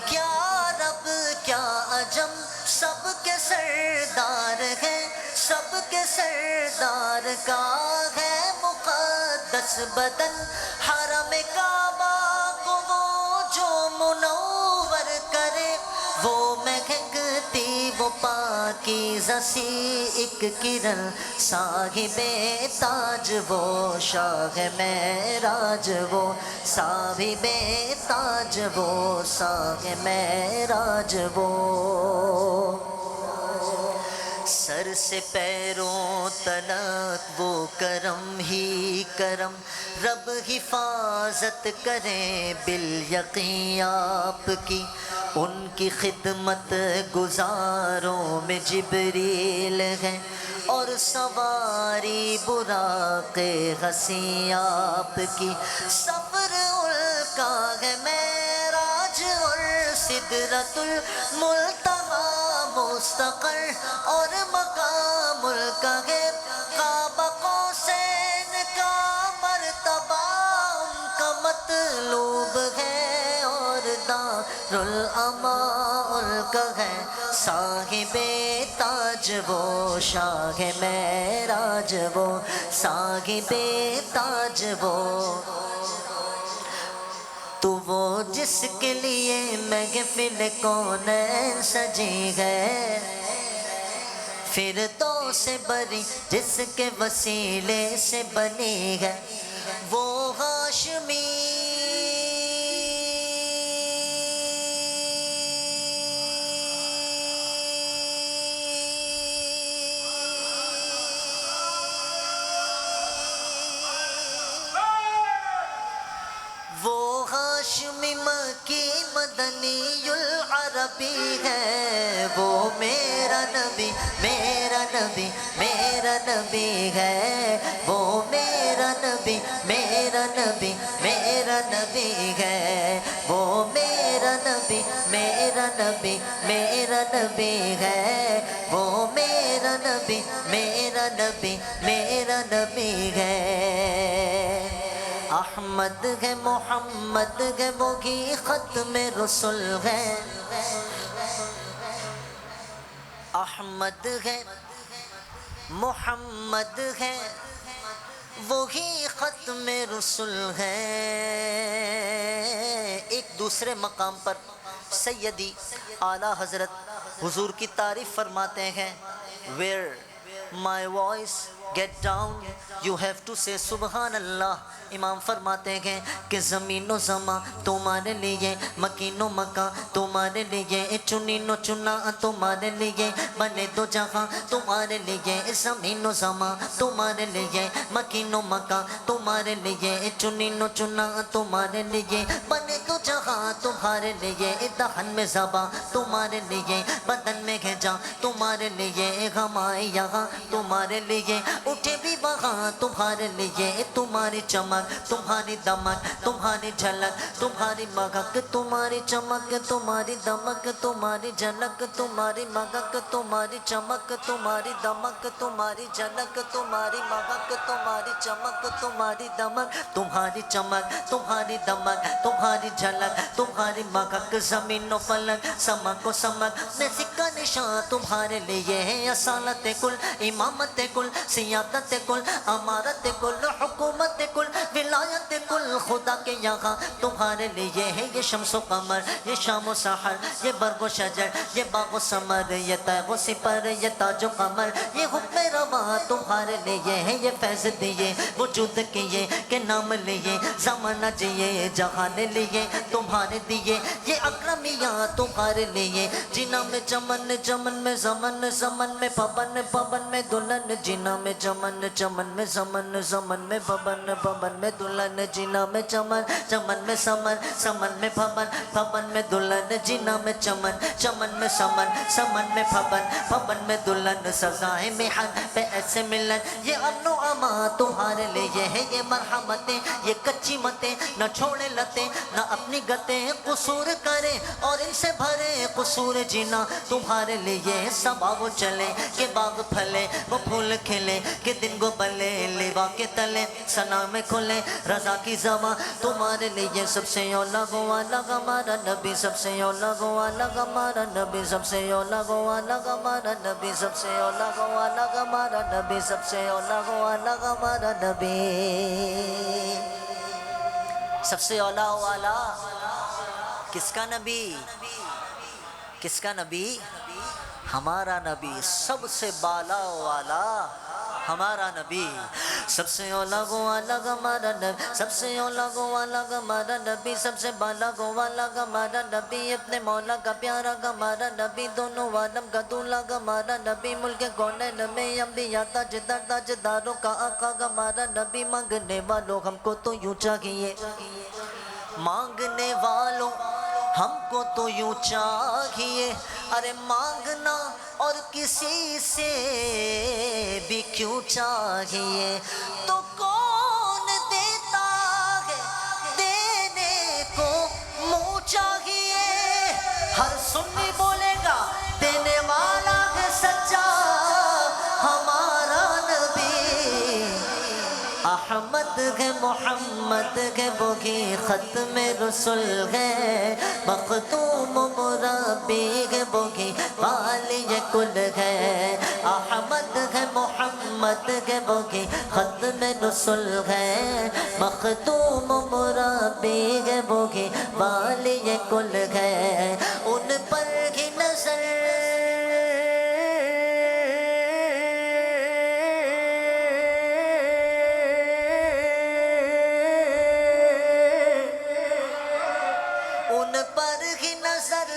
کیا رب کیا عجم سب کے سردار ہے سب کے سردار کا ہے مقدس بدن حرم کعبہ کو وہ جو منور کرے وہ مہکتی وہ پاکیزہ سی ایک کرن صاحب تاج وہ شاہ معراج وہ صاحب تاج وہ شاہ معراج وہ سر سے پیروں تلک وہ کرم ہی کرم، رب حفاظت کریں بالیقین آپ کی، ان کی خدمت گزاروں میں جبریل ہیں، اور سواری براق حسین آپ کی، سفر ان کا ہے معراج اور سدرۃ المنتہی مستقر، اور مقام کا ہے قاب قوسین کا مرتبہ ان کا مطلوب ہے، اور دارالاماں ان کا ہے صاحب تاج وہ شاہ معراج وہ صاحب تاج وہ، تو وہ جس کے لیے محفل کونین سجی ہے، فردوس بری جس کے وسیلے سے بنی ہے، وہ ہاشمی ہاشمی مکی مدنی العربی ہے، وہ میرا نبی میرا نبی میرا نبی ہے، وہ میرا نبی میرا نبی میرا نبی ہے، وہ میرا نبی میرا نبی میرا نبی ہے، وہ میرا نبی میرا نبی میرا نبی ہے۔ احمد ہے محمد ہے وہی ختم رسول ہے، احمد ہے محمد ہے وہی ختم رسول ہے۔ ایک دوسرے مقام پر سیدی اعلیٰ حضرت حضور کی تعریف فرماتے ہیں، where my voice get down you have to say سبحان اللہ۔ امام فرماتے ہیں کہ زمین و زمان تمہارے لیے، مکین و مکان تمہارے لیے، چنین و چنا تمہارے لیے، بنے دو جہاں تمہارے لیے، زمین و زمان تمہارے لیے، مکین و مکان تمہارے لیے، چنین و چنا تمہارے لیے، بنے دو جہاں تمہارے لیے، دہن میں زباں تمہارے لیے، بدن میں ہے جان تمہارے لیے، ہمارے یہاں تمہارے لیے، اٹھے بھی وہاں تمہارے لیے، تمہاری چمک تمہاری دمک تمہاری جھلک تمہاری مگک تمہاری چمک تمہاری دمک تمہاری جھلک تمہاری مگک تمہاری چمک تمہاری دمک تمہاری جھلک تمہاری مگک تمہاری چمک تمہاری دمک تمہاری چمک تمہاری دمک تمہاری جھلک تمہاری مگک، زمین و فلک سمک و سمک میں سکہ نشان تمہارے لیے ہے، اصالت کل امامت کل سیادت کل امارت کل حکومت کل ولایت کل خدا کے یہاں تمہارے لیے ہے، یہ شمس و قمر یہ شام و سحر یہ برگ و شجر یہ باغ و ثمر یہ تیغ و سپر یہ تاج و قمر یہ حکم رواں تمہارے لیے ہے، یہ فیض دیے وجود کیے کہ نام لیے زمانہ جیے جہان لیے تمہارے دیے، یہ اکرمیاں تمہارے لیے، جنا میں چمن چمن میں زمن زمن میں پبن پبن میں دلہن، جنا میں چمن چمن میں زمن زمن میں پبن پبن میں دلہن، جنا میں چمن چمن میں سمن سمن میں پھبن پھبن میں دلہن، جنا میں چمن چمن میں سمن سمن میں پھبن پھبن میں دلہن، سزائے محن پہ ایسے ملن، یہ امن و امان تمہارے لیے ہے، یہ مرحمتیں یہ کچی متیں نہ چھوڑے لتیں نہ اپنی گتیں قصور کرے اور ان سے بھرے قصور، جینا تمہارے لیے سبا وہ چلے کہ باغ پھلے وہ پھول کھلے کہ دن گو بلے لیوا کے تلے سنا میں کھلے رضا کی زباں تمہارے لیے، سب سے اولا گوا لگا ہمارا نبی، سب سے اولا گوا لگا ہمارا نبی، سب سے اولا گوا لگا ہمارا نبی، سب سے اولا گوا لگا ہمارا نبی، سب سے اولا گوا لگا ہمارا نبی، سب سے اولا والا کس کا نبی؟ کس کا نبی؟ ہمارا نبی، سب سے بالا والا ہمارا نبی، سب سے الگ و الگ ہمارا نبی، سب سے الگ و الگ ہمارا نبی، سب سے بالغ و الگ ہمارا نبی، اپنے مولا کا پیارا ہمارا نبی، دونوں عالم کا دولہا ہمارا نبی، ملک کونین میں انبیاء تاجداروں کا آقا ہمارا نبی، مانگنے والوں ہم کو تو یوں چاہیے، مانگنے والوں ہم کو تو یوں چاہیے، ارے مانگنا اور کسی سے بھی کیوں چاہیے، تو کون دیتا ہے دینے کو منہ چاہیے، ہر سنی بولے گا دینے والا ہے سچا ہمارا نبی، احمد ہے محمد ہے وہی ختم رسول ہے، مختوم مربی ہے وہی والی کل ہے، احمد ہے محمد ہے وہی ختم رسول ہے، مختوم مربی ہے وہی والی کل ہے، ان پر ہی نظر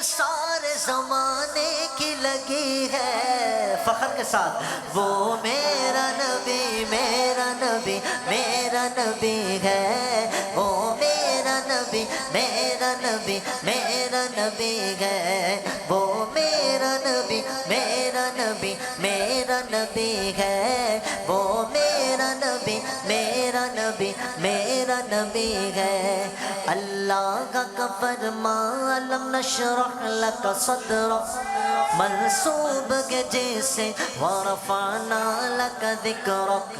سارے زمانے کی لگی ہے، فخر کے ساتھ وہ میرا نبی میرا نبی میرا نبی ہے، وہ میرا نبی میرا نبی میرا نبی ہے، وہ میرا نبی میرا نبی میرا نبی ہے، وہ میرا نبی میرا نبی میرا نبی ہے، اللہ کا فرمان لم نشرح لك صدرك منصوب کے جیسے ورفعنا لك ذکرك،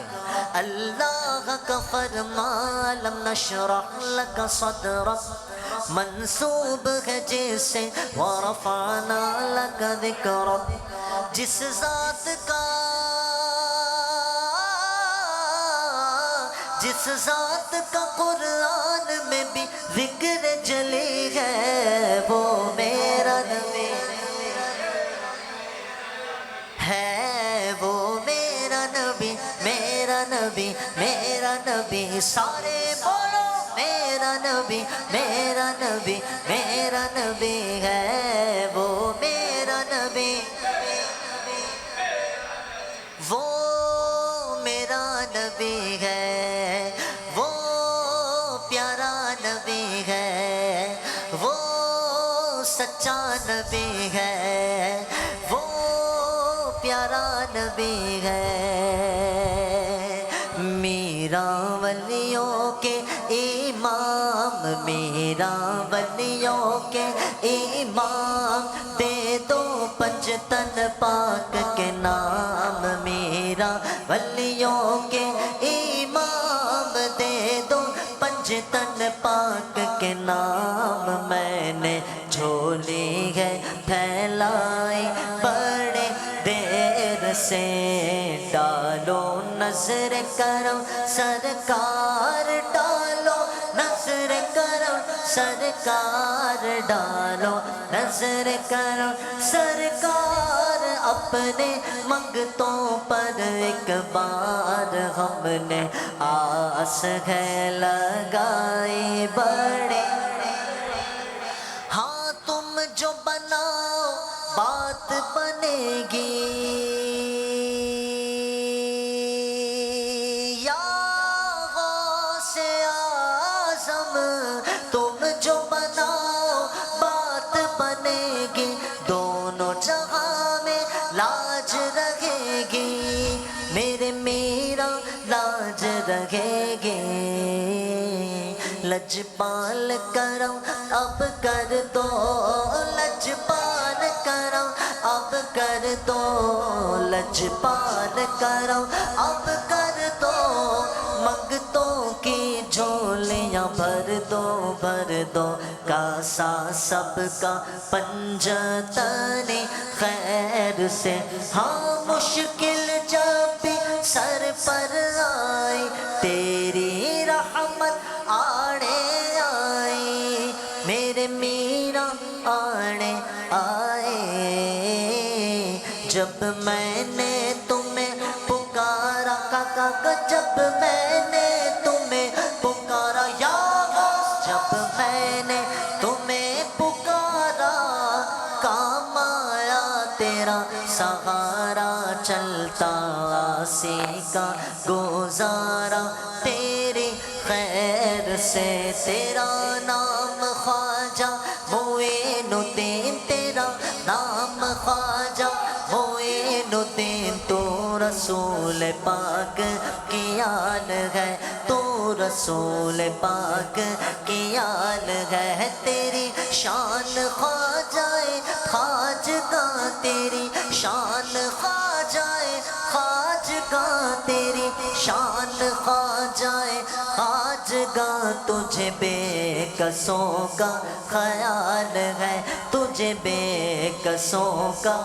اللہ کا فرمان لم نشرح لك صدرك منصوب ہے جیسے ورفعنا لك ذکرك، جس ذات کا جس ذات کا قرآن میں بھی ذکر جلی ہے، وہ میرا نبی ہے، وہ میرا نبی میرا نبی میرا نبی، سارے بولو میرا نبی میرا نبی میرا نبی ہے، وہ میرا نبی وہ میرا نبی ہے، وہ پیارا نبی ہے، وہ سچا نبی ہے، وہ پیارا نبی ہے، میرا ولیوں کے امام میرا ولیوں کے امام، دے دو پنجتن پاک کے نام، میرا ولیوں کے امام، دے دو پنجتن پاک کے نام، میں نے جھولی ہے پھیلائی بڑے دیر سے، ڈالو نظر کرم سرکار ڈالو نظر کرم سرکار ڈالو نظر کرم سرکار، اپنے منگتوں پر ایک بار ہم نے آس ہے لگائی بڑے، ہاں تم جو بناؤ بات بنے گی، یا غوث اعظم تم جو بناؤ بات بنے گی، دونوں جہاں میں لاج رہے گی، میرے میرا لاج رہے گی، لجپال کرم اب کر دو لجپال کرم اب کر دو لجپال کرم اب کر دو، منگتوں کی جھولیاں بھر دو، کاسا سب کا پنجتن خیر سے، ہاں مشکل جب بھی سر پر آئی تیری رحمت آڑے آئی، میرے میرا آڑے آئے، جب میں نے تمہیں پکارا جب جب میں نے تمہیں پکارا یا غوث، جب میں نے تمہیں پکارا، کام آیا تیرا سہارا، چلتا آسی کا گزارا تیری خیر سے، تیرا نام خواجہ معین الدین، تیرا نام خواجہ معین الدین، تو رسول پاک کی آل ہے، تو رسول پاک کی آل ہے، تیری شان خواجہ خواجگاہ، تیری شان خواجہ خواجگاہ، تیری شان خواجہ خواجگاہ، تجھے بے کسوں کا خیال ہے، تجھے بے کسوں کا،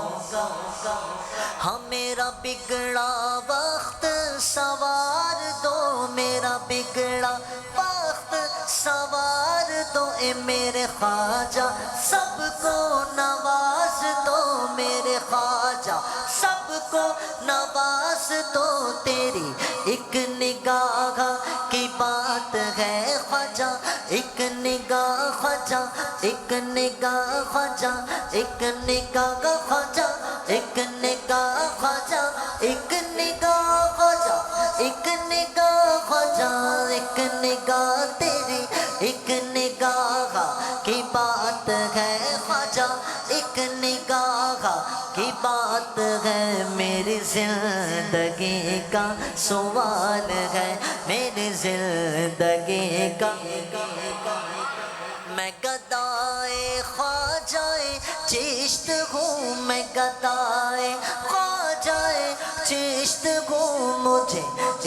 ہاں میرا بگڑا وقت سوار دو، میرا بگڑا وقت سوار دو، اے میرے خواجہ سب کو نواز دو، میرے خواجہ سب کو نواز دو، تیری ایک نگاہ کی بات ہے خواجہ، ایک نگاہ خواجہ، ایک نگاہ خواجہ، ایک نگاہ خواجہ، ایک نگاہ خواجہ، ایک نگاہ خواجہ، ایک نگاہ خواجہ، ایک نگاہ تیری ایک نگاہ کی بات ہے خواجہ، ایک نگاہ کی بات ہے، میری زندگی کا سوال ہے، میری زندگی کا، میں گدائے خواجہ چشت ہوں، میں گدائے خواجہ چشت ہوں، مجھے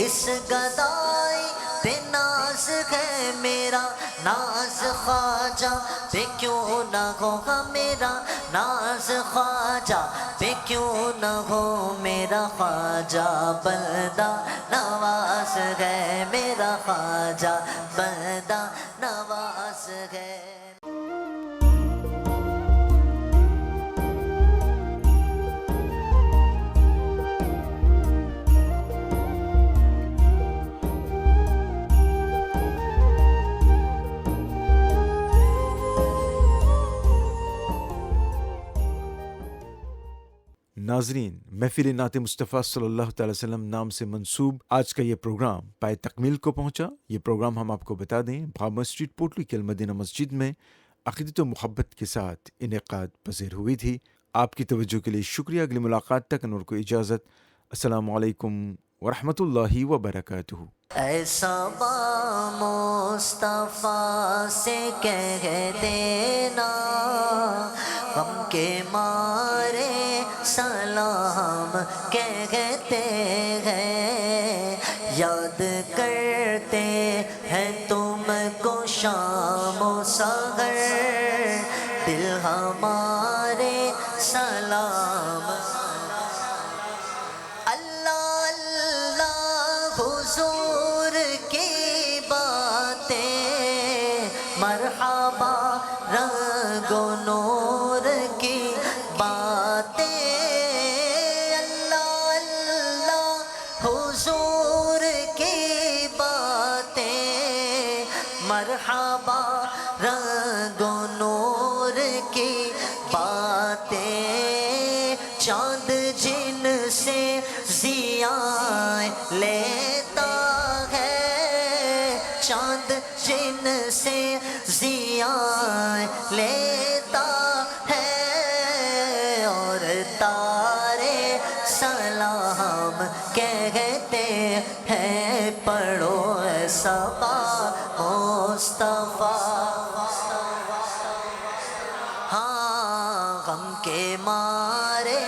اس گدائی پہ ناز ہے، میرا ناز خواجہ پہ کیوں نہ ہوگا، میرا ناز خواجہ پہ کیوں نہ ہو، میرا خواجہ بندہ نواز ہے، میرا خواجہ بندہ نواز ہے۔ ناظرین، محفل نعت مصطفیٰ صلی اللہ تعالی وسلم نام سے منسوب آج کا یہ پروگرام پائے تکمیل کو پہنچا۔ یہ پروگرام ہم آپ کو بتا دیں بھابا اسٹریٹ پوٹلی کے المدینہ مسجد میں عقیدت و محبت کے ساتھ انعقاد پذیر ہوئی تھی۔ آپ کی توجہ کے لیے شکریہ۔ اگلی ملاقات تک انور کو اجازت۔ السلام علیکم ورحمۃ اللہ وبرکاتہ۔ ایسا با مصطفیٰ سے کہہ دینا، غم کے مارے سلام کہتے ہیں، یاد کرتے ہیں تم کو شام و سحر، دل ہمارے سلام، اللہ اللہ حضور کی باتیں، مرحبا رنگ و نور کی باتیں، اللہ اللہ حضور کی باتیں، مرحبا رنگ و نور کی باتیں، چاند جن سے ضیاء لیتا ہے، چاند جن سے ضیاء لیتا ہے، اور تارے سلام کہتے ہیں، پڑھو صبا مصطفیٰ، ہاں غم کے مارے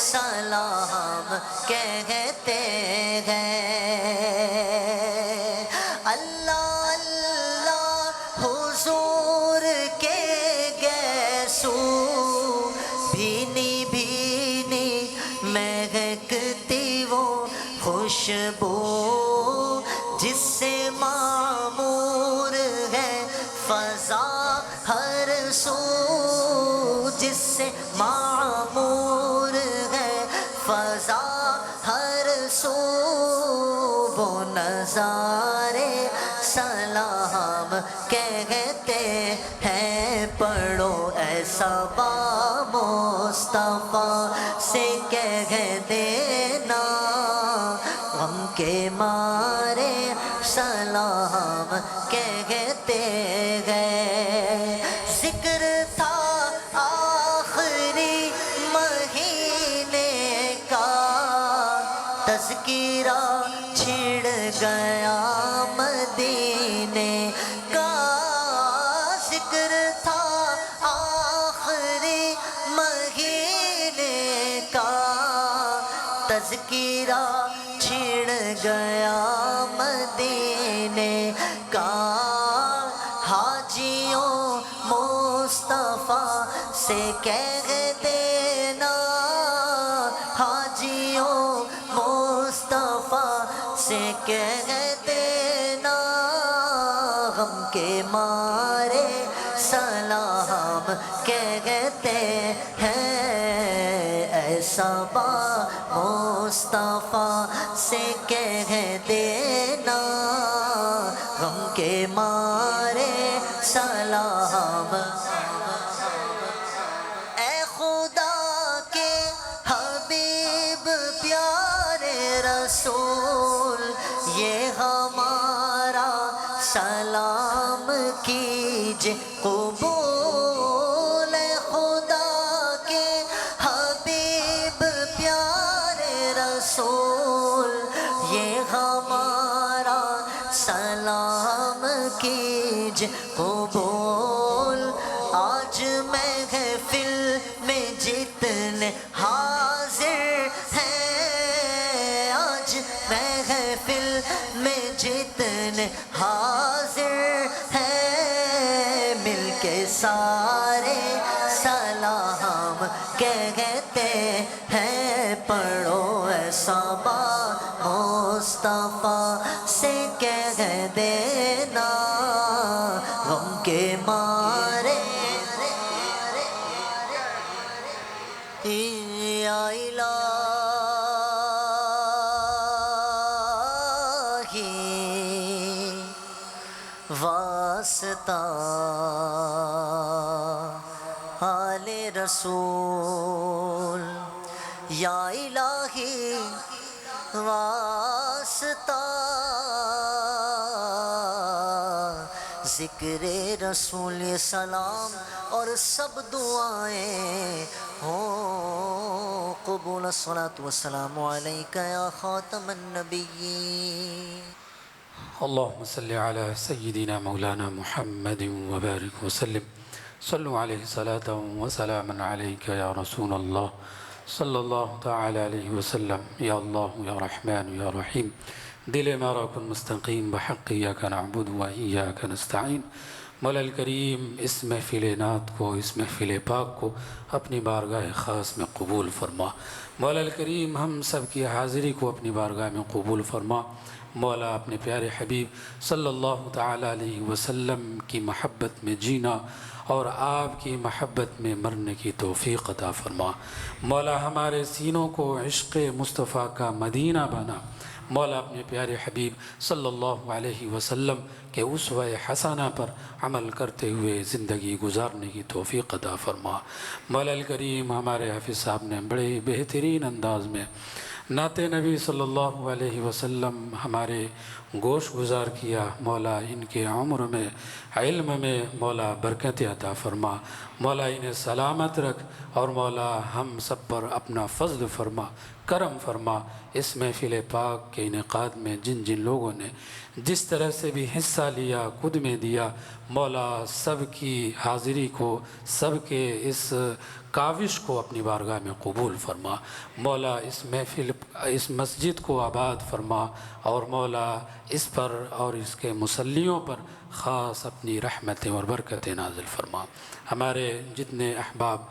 سلام کہتے ہیں، اللہ اللہ حضور کے گیسو، بھینی بھینی مہکتی وہ خوشبو، جس سے معمور ہے فضا ہر سو، جس سے معمور ہے فضا ہر سو، وہ نظر سلام کہتے ہیں پڑھو ایسا با مصطفیٰ سے کہہ دینا غم کے مارے سلام کہتے گئے ذکر تھا آخری مہینے کا تذکرہ چھڑ گیا مدینے کا ذکر تھا آخری مہینے کا تذکرہ چھڑ گیا مدینے کا حاجیوں مصطفیٰ سے کہہ دینا حاجیوں مصطفیٰ سے کہہ دینا غم کے مارے سلام کہتے ہیں ایسا با مصطفیٰ سے کہہ دینا غم کے مارے سلام اے خدا کے حبیب پیارے رسول یہ ہمارا سلام کیجئے قبول اے خدا کے حبیب پیارے رسول یہ ہمارا سلام کیجئے قبول آج محفل میں جتنے حاضر ہیں آج محفل میں جتنے حاضر ہیں مل کے سارے سلام کہتے ہیں پڑھو ایسا با مصطفیٰ سے کہہ دینا غم کے مارے یا الہی واسطہ آل رسول یا الہی واسطہ ذکر رسول سلام اور سب دعائیں ہوں قبول الصلاة والسلام علیکہ یا خاتم النبیین اللهم صل على سيدنا مولانا محمد وبارك وسلم صلوا عليه صلاة وسلاما عليك يا رسول الله صلى الله تعالى عليه وسلم يا الله يا رحمن يا رحيم دل مارا کن مستقیم بحق ایاک نعبد و ایاک نستعین مولا الکریم اس محفل نعت کو اس محفل پاک کو اپنی بارگاہ خاص میں قبول فرما مولا الکریم ہم سب کی حاضری کو اپنی بارگاہ میں قبول فرما مولا اپنے پیارے حبیب صلی اللہ تعالیٰ علیہ وسلم کی محبت میں جینا اور آپ کی محبت میں مرنے کی توفیق عطا فرما مولا ہمارے سینوں کو عشق مصطفیٰ کا مدینہ بنا مولا اپنے پیارے حبیب صلی اللہ علیہ وسلم کے اسوہ حسنہ پر عمل کرتے ہوئے زندگی گزارنے کی توفیق عطا فرما مولا الکریم ہمارے حافظ صاحب نے بڑے بہترین انداز میں نعت نبی صلی اللہ علیہ وسلم ہمارے گوش گزار کیا مولا ان کے عمر میں علم میں مولا برکت عطا فرما مولا انہیں سلامت رکھ اور مولا ہم سب پر اپنا فضل فرما کرم فرما اس محفل پاک کے انعقاد میں جن جن لوگوں نے جس طرح سے بھی حصہ لیا خود میں دیا مولا سب کی حاضری کو سب کے اس کاوش کو اپنی بارگاہ میں قبول فرما مولا اس محفل اس مسجد کو آباد فرما اور مولا اس پر اور اس کے مصلیوں پر خاص اپنی رحمتیں اور برکتیں نازل فرما ہمارے جتنے احباب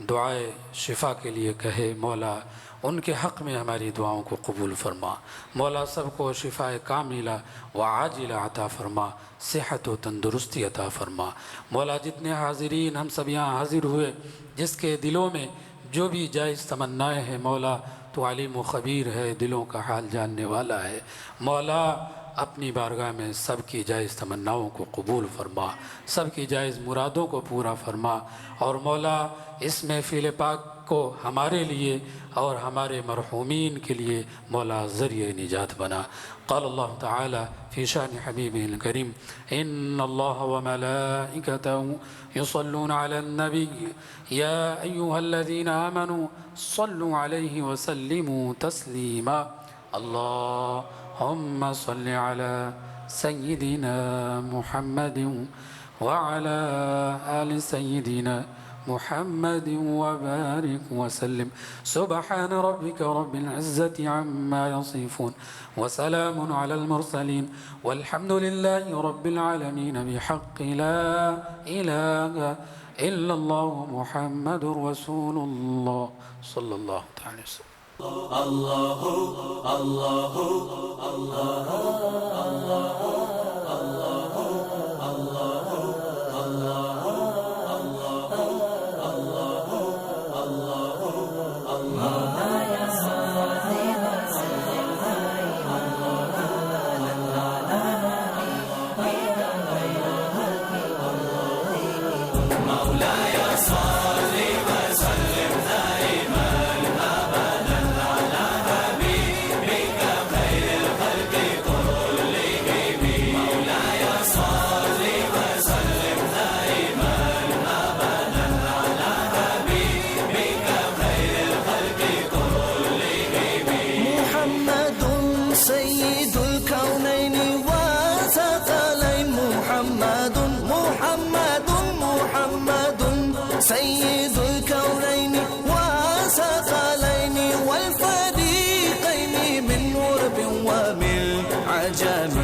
دعائے شفا کے لیے کہے مولا ان کے حق میں ہماری دعاؤں کو قبول فرما مولا سب کو شفا کاملہ و عاجلہ عطا فرما صحت و تندرستی عطا فرما مولا جتنے حاضرین ہم سب یہاں حاضر ہوئے جس کے دلوں میں جو بھی جائز تمنائیں ہیں مولا تو علیم و خبیر ہے دلوں کا حال جاننے والا ہے مولا اپنی بارگاہ میں سب کی جائز تمناؤں کو قبول فرما، سب کی جائز مرادوں کو پورا فرما، اور مولا اس محفل پاک کو ہمارے لیے اور ہمارے مرحومین کے لیے مولا ذریعہ نجات بنا۔ قال اللہ تعالی فی شان حبیبہ الکریم ان اللہ وملائکتہ یصلون علی النبی یا ایہا الذین آمنوا صلوا علیہ وسلموا تسلیما اللہم صل علی سیدنا محمد وعلى آل سيدنا محمد وبارك وسلم سبحان ربك رب العزة عما يصفون وسلام على المرسلين والحمد لله رب العالمين بحق لا إله إلا الله محمد رسول الله صلى الله عليه وسلم. سيد الكونين وثقلين محمد محمد محمد سيد الكونين وثقلين والفريقين من غرب ومن عجم